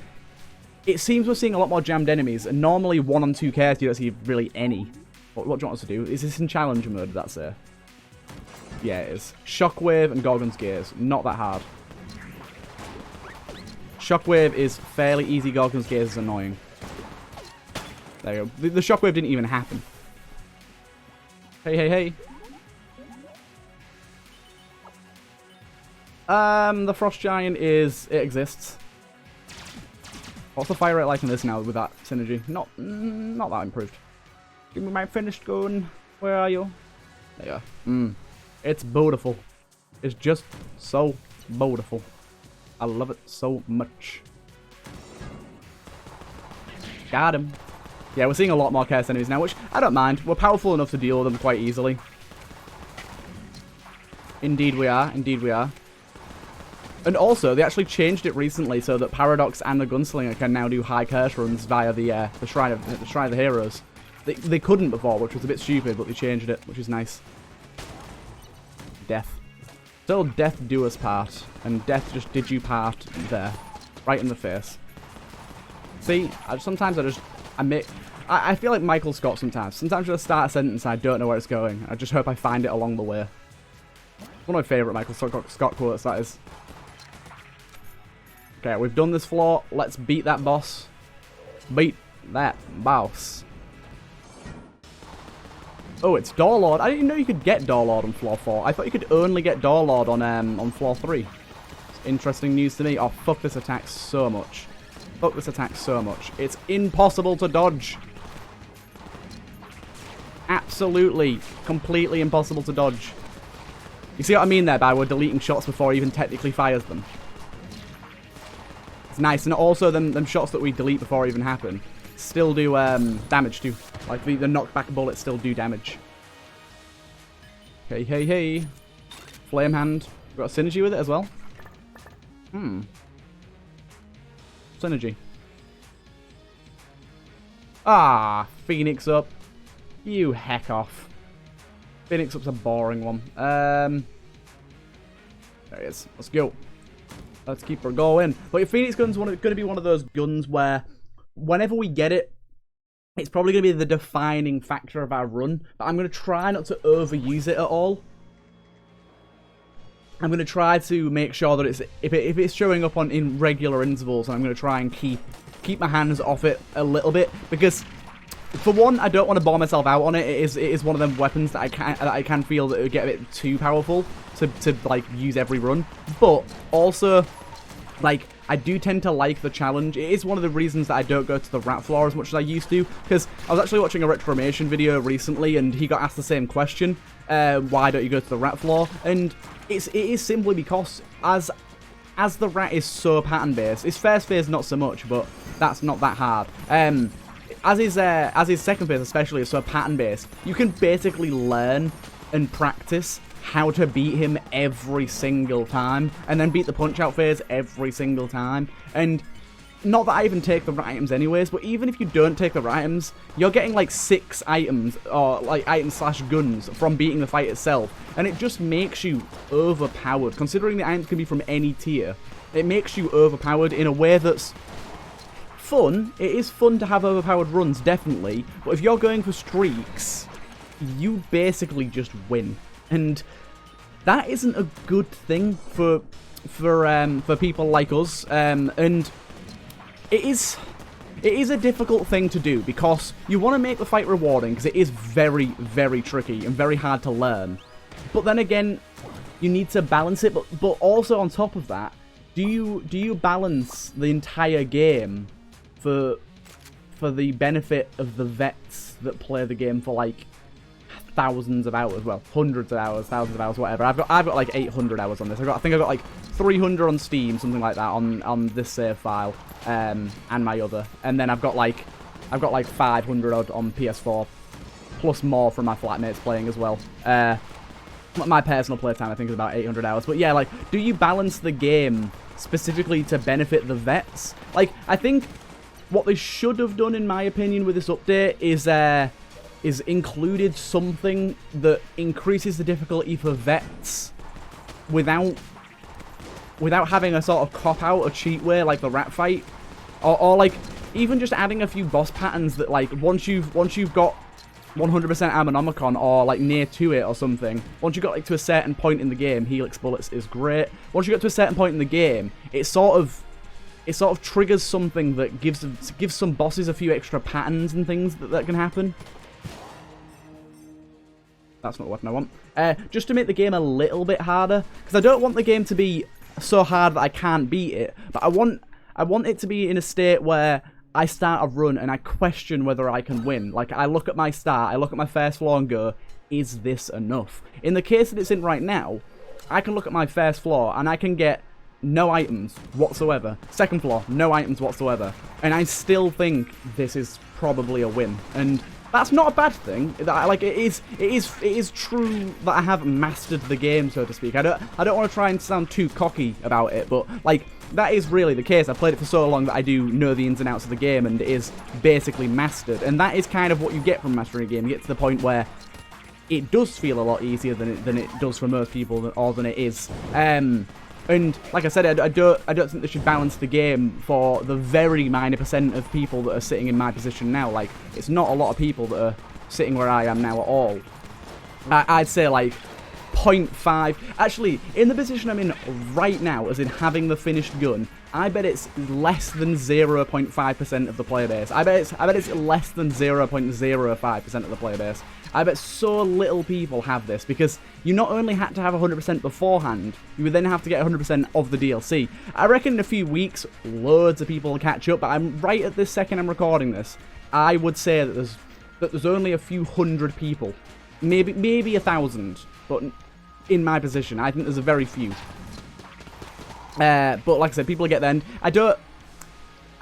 it seems we're seeing a lot more jammed enemies, and normally 1 on 2 case you don't see really any. What do you want us to do? Is this in Challenger mode, that's it? Yeah, it is. Shockwave and Gorgon's Gaze. Not that hard. Shockwave is fairly easy. Gorgon's Gaze is annoying. There you go. The Shockwave didn't even happen. Hey, hey, hey. The Frost Giant it exists. What's the fire rate like in this now with that synergy? Not that improved. Give me my finished gun. Where are you? There you are. It's beautiful. It's just so beautiful. I love it so much. Got him. Yeah, we're seeing a lot more chaos enemies now, which I don't mind. We're powerful enough to deal with them quite easily. Indeed we are. Indeed we are. And also, they actually changed it recently so that Paradox and the Gunslinger can now do high curse runs via the Shrine of the Heroes. They couldn't before, which was a bit stupid, but they changed it, which is nice. Death. Still death do us part, and death just did you part there. Right in the face. See, I feel like Michael Scott sometimes. Sometimes I start a sentence and I don't know where it's going. I just hope I find it along the way. One of my favourite Michael Scott quotes, that is. Okay, we've done this floor. Let's beat that boss. Beat that boss. Oh, it's Door Lord. I didn't know you could get Door Lord on floor 4. I thought you could only get Door Lord on floor 3. It's interesting news to me. Oh, fuck this attack so much. Fuck this attack so much. It's impossible to dodge. Absolutely, completely impossible to dodge. You see what I mean there by we're deleting shots before he even technically fires them? It's nice. And also them shots that we delete before even happen still do damage too. Like the knockback bullets still do damage. Hey, hey, hey. Flame Hand. Got a synergy with it as well. Synergy. Ah, Phoenix Up. You heck off. Phoenix Up's a boring one. There it is. Let's go. Let's keep her going. But your Phoenix Gun's going to be one of those guns where whenever we get it, it's probably going to be the defining factor of our run. But I'm going to try not to overuse it at all. I'm going to try to make sure that if it's showing up in regular intervals, I'm going to try and keep my hands off it a little bit, because for one, I don't want to bore myself out on it. It is one of them weapons that I can feel that it would get a bit too powerful to like use every run. But also, like, I do tend to like the challenge. It is one of the reasons that I don't go to the rat floor as much as I used to, because I was actually watching a Retromation video recently and he got asked the same question, why don't you go to the rat floor? And it is simply because as the rat is so pattern based, its first phase not so much, but that's not that hard. As his second phase especially is so pattern based, you can basically learn and practice how to beat him every single time, and then beat the punch-out phase every single time. And not that I even take the right items anyways, but even if you don't take the right items, you're getting like 6 items, or like items/guns from beating the fight itself, and it just makes you overpowered. Considering the items can be from any tier, it makes you overpowered in a way that's fun. It is fun to have overpowered runs, definitely, but if you're going for streaks, you basically just win. And that isn't a good thing for people like us. And it is a difficult thing to do, because you want to make the fight rewarding, because it is very, very tricky and very hard to learn. But then again, you need to balance it. But also on top of that, do you balance the entire game for the benefit of the vets that play the game for like thousands of hours, well, hundreds of hours, thousands of hours, whatever. I've got like 800 hours on this. I think I got like 300 on Steam, something like that, on this save file, and my other. And then I've got like 500 odd on PS4, plus more from my flatmates playing as well. My personal playtime, I think, is about 800 hours. But yeah, like, do you balance the game specifically to benefit the vets? Like, I think what they should have done, in my opinion, with this update is included something that increases the difficulty for vets without having a sort of cop-out or cheat way like the rat fight, or like even just adding a few boss patterns that, like, once you've got 100% Ammonomicon or like near to it or something, once you got like to a certain point in the game, Helix Bullets is great. Once you get to a certain point in the game, it sort of triggers something that gives some bosses a few extra patterns and things that can happen. That's not the weapon I want. Just to make the game a little bit harder, because I don't want the game to be so hard that I can't beat it, but I want it to be in a state where I start a run and I question whether I can win. Like, I look at my start, I look at my first floor and go, is this enough? In the case that it's in right now, I can look at my first floor and I can get no items whatsoever. Second floor, no items whatsoever. And I still think this is probably a win. And that's not a bad thing. Like, it is true that I have mastered the game, so to speak. I don't want to try and sound too cocky about it, but like, that is really the case. I've played it for so long that I do know the ins and outs of the game, and it is basically mastered. And that is kind of what you get from mastering a game. You get to the point where it does feel a lot easier than it does for most people, or than it is. And like I said, I don't think they should balance the game for the very minor % of people that are sitting in my position now. Like, it's not a lot of people that are sitting where I am now at all. I'd say like 0.5. Actually, in the position I'm in right now, as in having the finished gun, I bet it's less than 0.5% of the player base. I bet it's less than 0.05% of the player base. I bet so little people have this, because you not only had to have 100% beforehand, you would then have to get 100% of the DLC. I reckon in a few weeks, loads of people will catch up, but I'm right at this second I'm recording this, I would say that there's only a few hundred people, maybe 1,000, but in my position, I think there's a very few. But like I said, people get there, and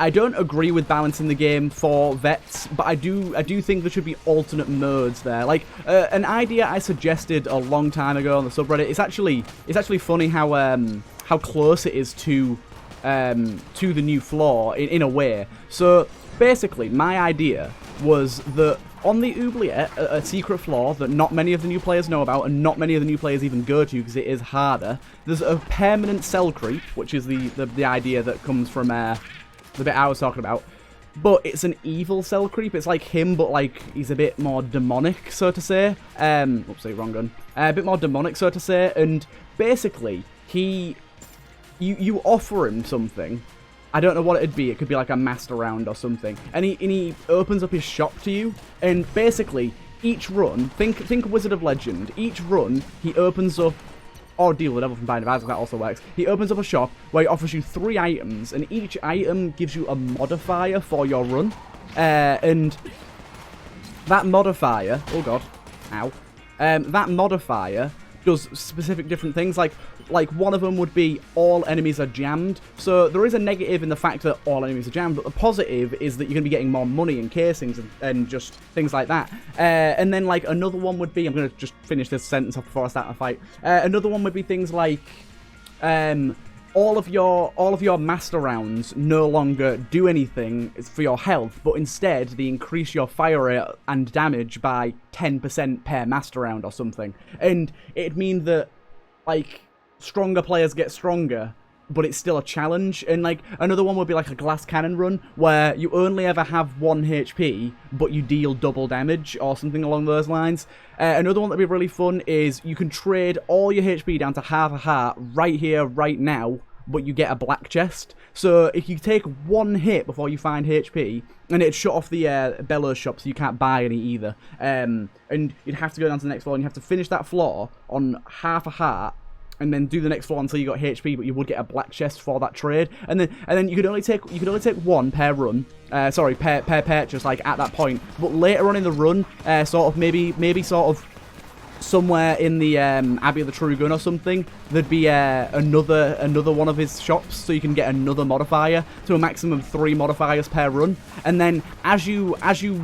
I don't agree with balancing the game for vets, but I do think there should be alternate modes there. Like, an idea I suggested a long time ago on the subreddit. It's actually funny how close it is to the new floor in a way. So basically, my idea was that on the oubliette, a secret floor that not many of the new players know about, and not many of the new players even go to because it is harder, there's a permanent cell creep, which is the idea that comes from the bit I was talking about. but it's an evil cell creep. It's like him, but like he's a bit more demonic, so to say. Oopsie, wrong gun. A bit more demonic, so to say. And basically, you offer him something. I don't know what it'd be. It could be like a master round or something. And he opens up his shop to you. And basically, each run, think Wizard of Legend. Each run, he opens up, or Deal with the Devil from Bind of Isaac, that also works. He opens up a shop where he offers you 3 items, and each item gives you a modifier for your run. And that modifier, oh god, ow. That modifier does specific different things, like one of them would be all enemies are jammed. So there is a negative in the fact that all enemies are jammed, but the positive is that you're going to be getting more money and casings and just things like that. And then like another one would be, I'm going to just finish this sentence off before I start a fight. Another one would be things like all of your master rounds no longer do anything for your health, but instead they increase your fire rate and damage by 10% per master round or something. And it'd mean that like stronger players get stronger, but it's still a challenge. And like another one would be like a glass cannon run where you only ever have 1 HP, but you deal double damage or something along those lines. Another one that'd be really fun is you can trade all your HP down to half a heart right here, right now, but you get a black chest. So if you take 1 hit before you find HP, and it'd shut off the bellows shop, so you can't buy any either. And you'd have to go down to the next floor, and you have to finish that floor on half a heart, and then do the next floor until you got HP, but you would get a black chest for that trade. And then you could only take 1 per run. Sorry, per purchase, like at that point. But later on in the run, sort of maybe sort of somewhere in the Abbey of the True Gun or something, there'd be another one of his shops, so you can get another modifier to a maximum of 3 modifiers per run. And then as you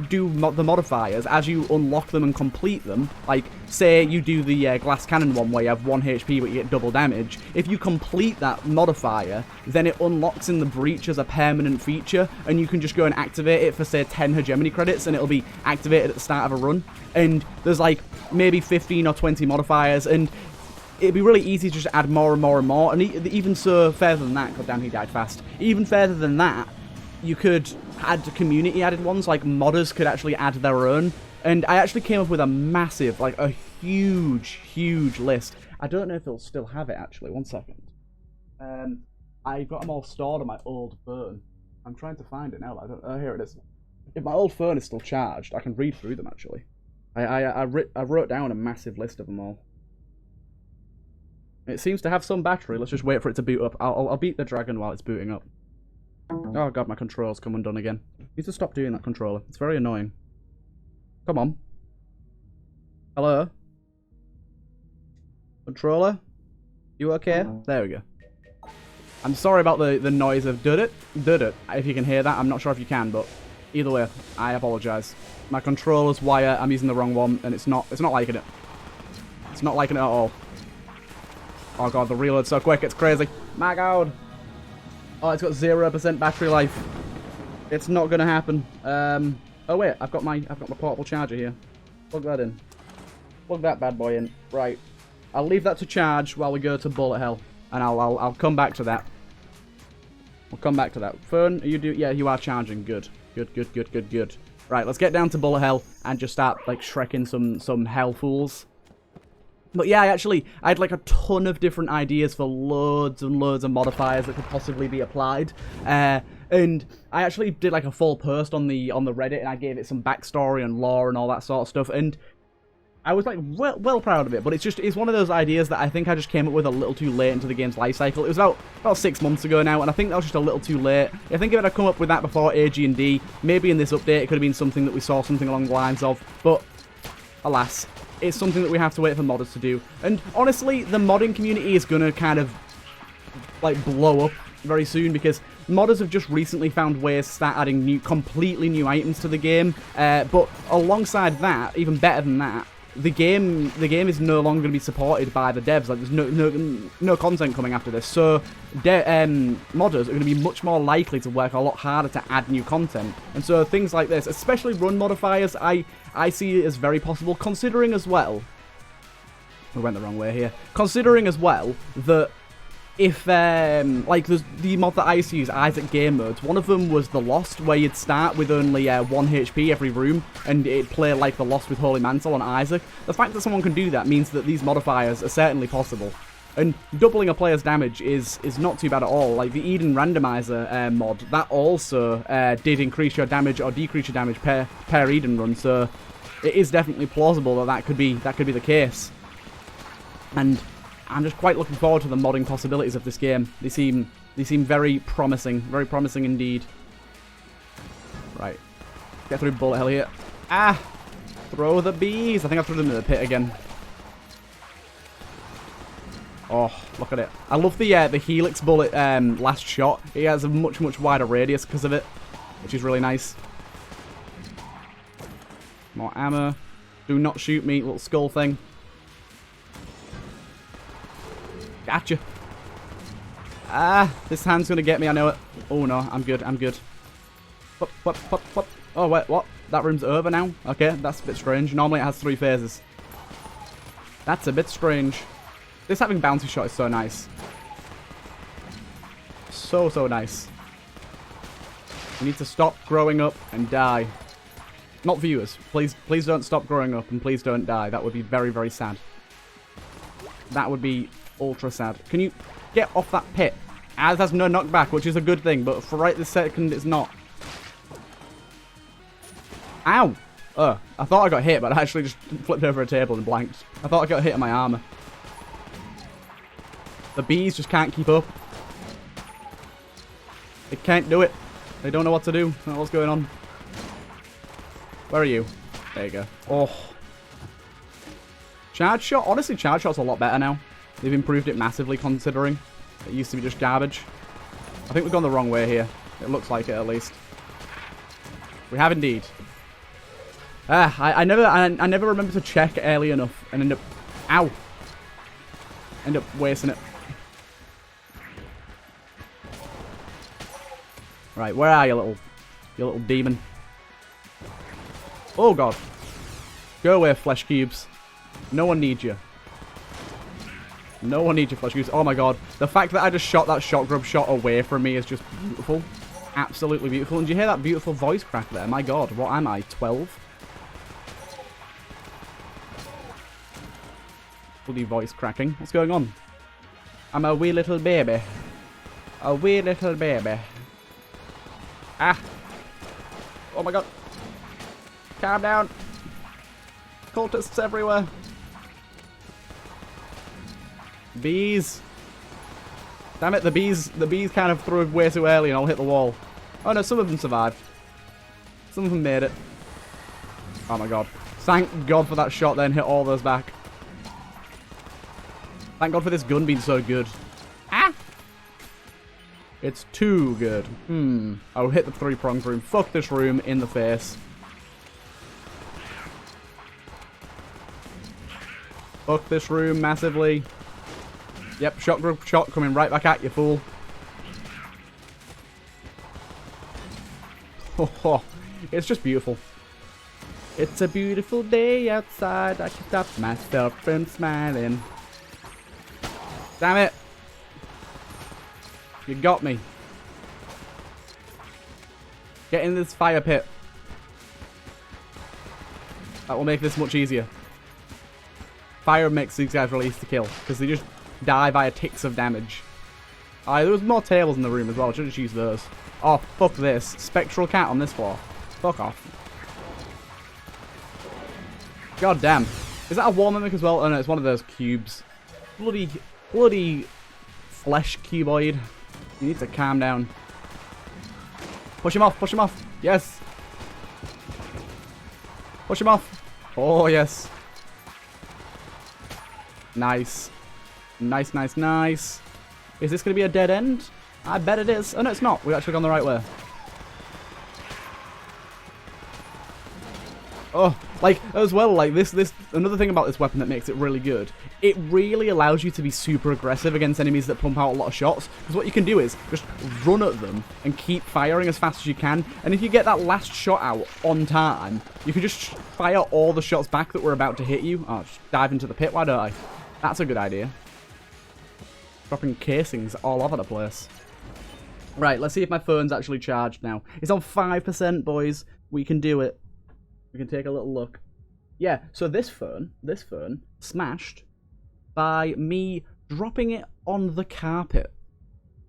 do the modifiers, as you unlock them and complete them, like say you do the glass cannon one where you have 1 HP but you get double damage, if you complete that modifier, then it unlocks in the breach as a permanent feature, and you can just go and activate it for say 10 hegemony credits, and it'll be activated at the start of a run. And there's like maybe 15 or 20 modifiers, and it'd be really easy to just add more and more and more. And even so, further than that, god damn, he died fast. Even further than that, you could add community added ones, like modders could actually add their own. And I actually came up with a massive, like a huge list. I don't know if it'll still have it actually. 1 second. I've got them all stored on my old phone. I'm trying to find it now. Oh, here it is. If my old phone is still charged, I can read through them actually. I wrote down a massive list of them all. It seems to have some battery. Let's just wait for it to boot up. I'll beat the dragon while it's booting up. Oh god, my control's come undone again. I need to stop doing that controller. It's very annoying. Come on. Hello? Controller? You okay? There we go. I'm sorry about the noise of did it. If you can hear that, I'm not sure if you can, but either way, I apologise. My controller's wire, I'm using the wrong one, and it's not liking it. It's not liking it at all. Oh god, the reload's so quick, it's crazy. My god. Oh, it's got 0% battery life. It's not gonna happen. Oh wait, I've got my portable charger here. Plug that in. Plug that bad boy in. Right. I'll leave that to charge while we go to bullet hell, and I'll come back to that. We'll come back to that. Phone, yeah, you are charging. Good. Good. Right, let's get down to bullet hell and just start like shrekking some hell fools. But yeah, I had like a ton of different ideas for loads and loads of modifiers that could possibly be applied. And I actually did like a full post on the Reddit, and I gave it some backstory and lore and all that sort of stuff. And I was like well proud of it, but it's one of those ideas that I think I just came up with a little too late into the game's life cycle. It was about 6 months ago now, and I think that was just a little too late. I think if I'd come up with that before AG&D, maybe in this update it could have been something that we saw something along the lines of, but alas, it's something that we have to wait for modders to do. And honestly, the modding community is gonna kind of like blow up very soon, because modders have just recently found ways to start adding completely new items to the game. But alongside that, even better than that, the game is no longer going to be supported by the devs. Like, there's no content coming after this, so modders are going to be much more likely to work a lot harder to add new content. And so things like this, especially run modifiers, I see it as very possible, considering as well, we went the wrong way here, considering as well that if, like, the mod that I used to use, Isaac game modes, one of them was The Lost, where you'd start with only 1 HP every room, and it'd play like The Lost with Holy Mantle on Isaac. The fact that someone can do that means that these modifiers are certainly possible. And doubling a player's damage is not too bad at all. Like, the Eden Randomizer mod, that also did increase your damage or decrease your damage per Eden run, so it is definitely plausible that could be the case. And I'm just quite looking forward to the modding possibilities of this game. They seem very promising indeed. Right, get through bullet hell here. Ah, throw the bees. I think I threw them in the pit again. Oh, look at it. I love the Helix bullet last shot. It has a much wider radius because of it, which is really nice. More ammo. Do not shoot me, little skull thing. Gotcha. Ah, this hand's gonna get me, I know it. Oh no, I'm good. What? Oh wait, what? That room's over now? Okay, that's a bit strange. Normally it has 3 phases. That's a bit strange. This having bouncy shot is so nice. So nice. You need to stop growing up and die. Not viewers. Please don't stop growing up and please don't die. That would be very sad. That would be ultra sad. Can you get off that pit? As has no knockback, which is a good thing, but for right this second, it's not. Ow! I thought I got hit, but I actually just flipped over a table and blanked. I thought I got hit in my armor. The bees just can't keep up. They can't do it. They don't know what to do. Don't know what's going on. Where are you? There you go. Oh. Charge shot? Honestly, charge shot's a lot better now. They've improved it massively considering it used to be just garbage. I think we've gone the wrong way here. It looks like it at least. We have indeed. I never remember to check early enough and end up... Ow! End up wasting it. Right, where are you little demon? Oh god. Go away, flesh cubes. No one needs you. No one needs your flesh cubes. Oh my god. The fact that I just shot that shot grub shot away from me is just beautiful. Absolutely beautiful. And did you hear that beautiful voice crack there? My god, what am I, 12? Bloody voice cracking. What's going on? I'm a wee little baby. A wee little baby. Ah. Oh my god. Calm down. Cultists everywhere. Bees. Damn it, the bees kind of threw way too early and I'll hit the wall. Oh no, some of them survived. Some of them made it. Oh my god. Thank god for that shot then, hit all those back. Thank god for this gun being so good. Ah! It's too good. I'll hit the 3-pronged room. Fuck this room in the face. Fuck this room massively. Yep, shot group shot coming right back at you, fool. Oh, it's just beautiful. It's a beautiful day outside. I can stop myself from smiling. Damn it. You got me. Get in this fire pit. That will make this much easier. Fire makes these guys really easy to kill, because they just die via ticks of damage. There was more tables in the room as well. I should have just used those. Oh, fuck this. Spectral cat on this floor. Fuck off. God damn. Is that a wall mimic as well? Oh no, it's one of those cubes. Bloody flesh cuboid. You need to calm down. Push him off, push him off. Yes. Push him off. Oh, yes. Nice. Nice, nice, nice. Is this going to be a dead end? I bet it is. Oh, no, it's not. We've actually gone the right way. Oh, like, as well, like, this, another thing about this weapon that makes it really good, it really allows you to be super aggressive against enemies that pump out a lot of shots, because what you can do is just run at them and keep firing as fast as you can, and if you get that last shot out on time, you can just fire all the shots back that were about to hit you. Oh, just dive into the pit, why don't I? That's a good idea. Dropping casings all over the place. Right, let's see if my phone's actually charged now. It's on 5%, boys. We can do it. We can take a little look. Yeah, so this phone smashed by me dropping it on the carpet.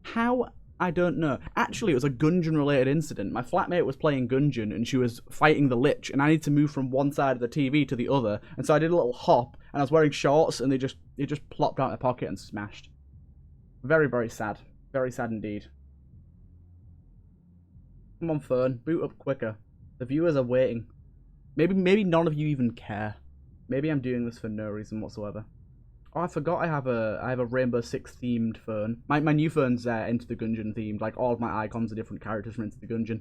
How? I don't know. Actually, it was a Gungeon-related incident. My flatmate was playing Gungeon, and she was fighting the Lich, and I need to move from one side of the TV to the other, and so I did a little hop, and I was wearing shorts, and it just plopped out of my pocket and smashed. Very, very sad. Very sad indeed. Come on, phone. Boot up quicker. The viewers are waiting. Maybe none of you even care. Maybe I'm doing this for no reason whatsoever. Oh, I forgot I have a Rainbow Six themed phone. My new phone's Into the Gungeon themed. Like, all of my icons are different characters from Into the Gungeon.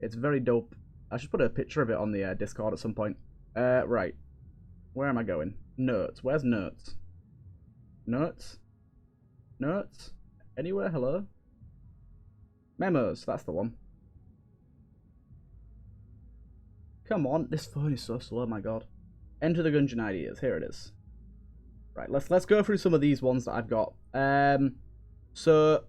It's very dope. I should put a picture of it on the Discord at some point. Right. Where am I going? Notes. Where's notes? Notes? Notes? Anywhere? Hello? Memos. That's the one. Come on. This phone is so slow, my god. Enter the Gungeon ideas. Here it is. Right, let's go through some of these ones that I've got. So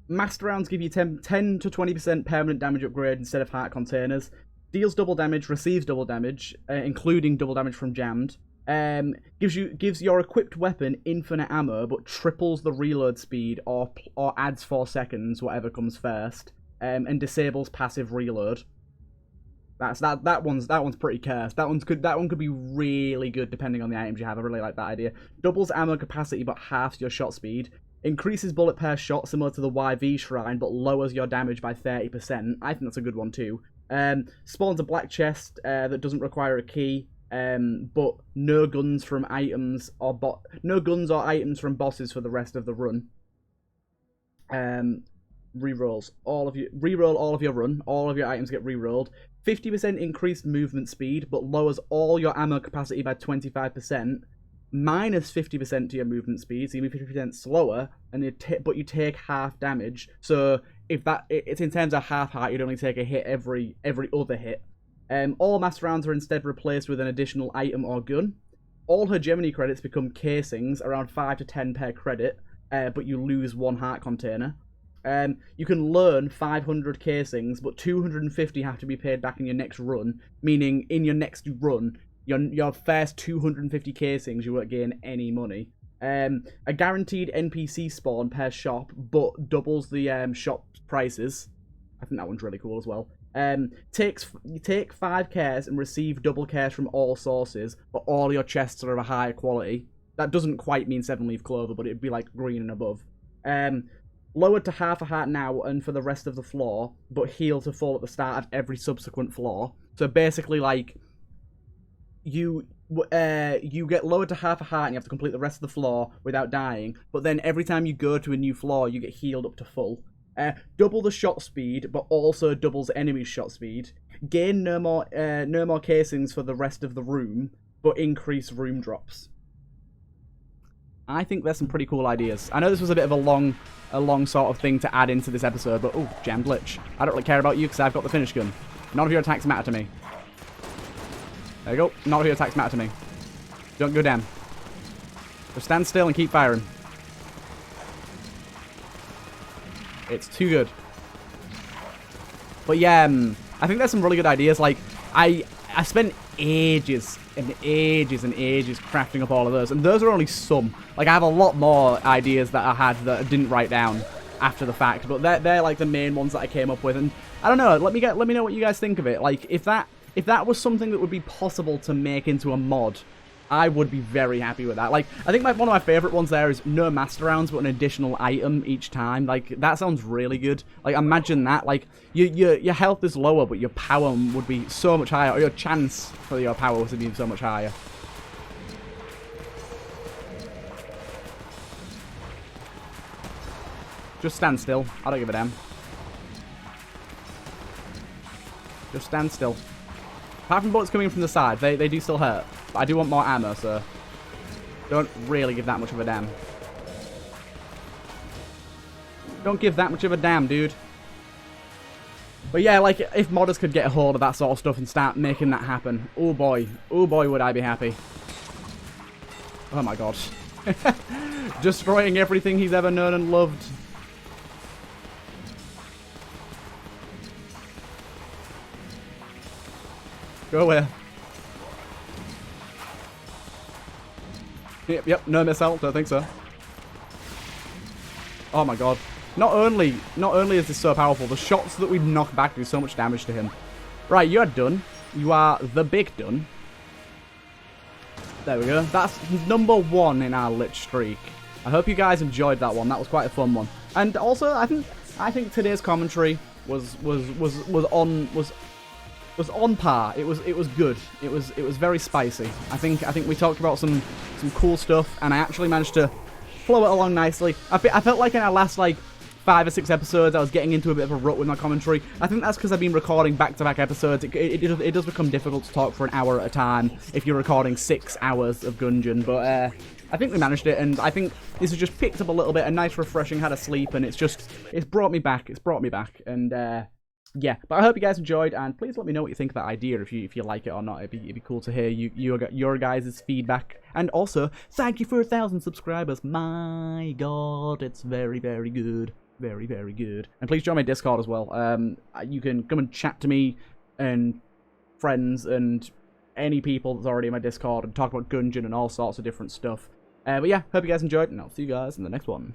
Master Rounds give you 10 to 20% permanent damage upgrade instead of heart containers. Deals double damage, receives double damage, including double damage from jammed. Gives your equipped weapon infinite ammo, but triples the reload speed or adds 4 seconds, whatever comes first. And disables passive reload. That one's pretty cursed. That one could be really good depending on the items you have. I really like that idea. Doubles ammo capacity but halves your shot speed. Increases bullet per shot similar to the YV shrine but lowers your damage by 30%. I think that's a good one too. Spawns a black chest that doesn't require a key. But no guns from items or items from bosses for the rest of the run. Reroll all of your run. All of your items get rerolled. 50% increased movement speed, but lowers all your ammo capacity by 25%. Minus 50% to your movement speed, so you move 50% slower, and but you take half damage. So if it's in terms of half heart, you'd only take a hit every other hit. All master rounds are instead replaced with an additional item or gun. All hegemony credits become casings, around 5 to 10 per credit, but you lose 1 heart container. You can learn 500 casings, but 250 have to be paid back in your next run, meaning in your next run, your first 250 casings, you won't gain any money. A guaranteed NPC spawn per shop, but doubles the shop prices. I think that one's really cool as well. You take 5 cares and receive double cares from all sources, but all your chests are of a higher quality. That doesn't quite mean 7-leaf clover, but it'd be like green and above. Lowered to half a heart now and for the rest of the floor, but heal to full at the start of every subsequent floor. So basically, like, you get lowered to half a heart and you have to complete the rest of the floor without dying, but then every time you go to a new floor, you get healed up to full. Double the shot speed, but also doubles enemy's shot speed. Gain no more casings for the rest of the room, but increase room drops. I think there's some pretty cool ideas. I know this was a bit of a long sort of thing to add into this episode, but, oh, jammed Lich. I don't really care about you because I've got the finish gun. None of your attacks matter to me. There you go. None of your attacks matter to me. Don't go down. Just stand still and keep firing. It's too good. But yeah, I think there's some really good ideas. Like, I spent ages and ages and ages crafting up all of those, and those are only some. Like, I have a lot more ideas that I had that I didn't write down after the fact, but they're like the main ones that I came up with. And I don't know, let me know what you guys think of it. Like, if that was something that would be possible to make into a mod, I would be very happy with that. Like, I think one of my favorite ones there is no master rounds, but an additional item each time. Like, that sounds really good. Like, imagine that. Like, your health is lower, but your power would be so much higher, or your chance for your power would be so much higher. Just stand still. I don't give a damn. Just stand still. Apart from bullets coming from the side, they do still hurt. But I do want more ammo, so don't really give that much of a damn. Don't give that much of a damn, dude. But yeah, like, if modders could get a hold of that sort of stuff and start making that happen, oh boy would I be happy. Oh my god. Destroying everything he's ever known and loved. Go away. Yep, no missile, don't think so. Oh my god. Not only is this so powerful, the shots that we knock back do so much damage to him. Right, you are done. You are the big done. There we go. That's number 1 in our lich streak. I hope you guys enjoyed that one. That was quite a fun one. And also, I think today's commentary was on par. It was good. It was very spicy. I think we talked about some cool stuff, and I actually managed to flow it along nicely. I felt like in our last 5 or 6 episodes, I was getting into a bit of a rut with my commentary. I think that's because I've been recording back-to-back episodes. It does become difficult to talk for an hour at a time if you're recording 6 hours of Gungeon, but I think we managed it, and I think this has just picked up a little bit, a nice refreshing, had a sleep, and it's brought me back. It's brought me back, and yeah. But I hope you guys enjoyed, and please let me know what you think of that idea, if you like it or not. It'd be cool to hear your guys' feedback. And also, thank you for 1,000 subscribers. My God, it's very, very good. Very, very good. And please join my Discord as well. You can come and chat to me and friends and any people that's already in my Discord and talk about Gungeon and all sorts of different stuff. But yeah, hope you guys enjoyed, and I'll see you guys in the next one.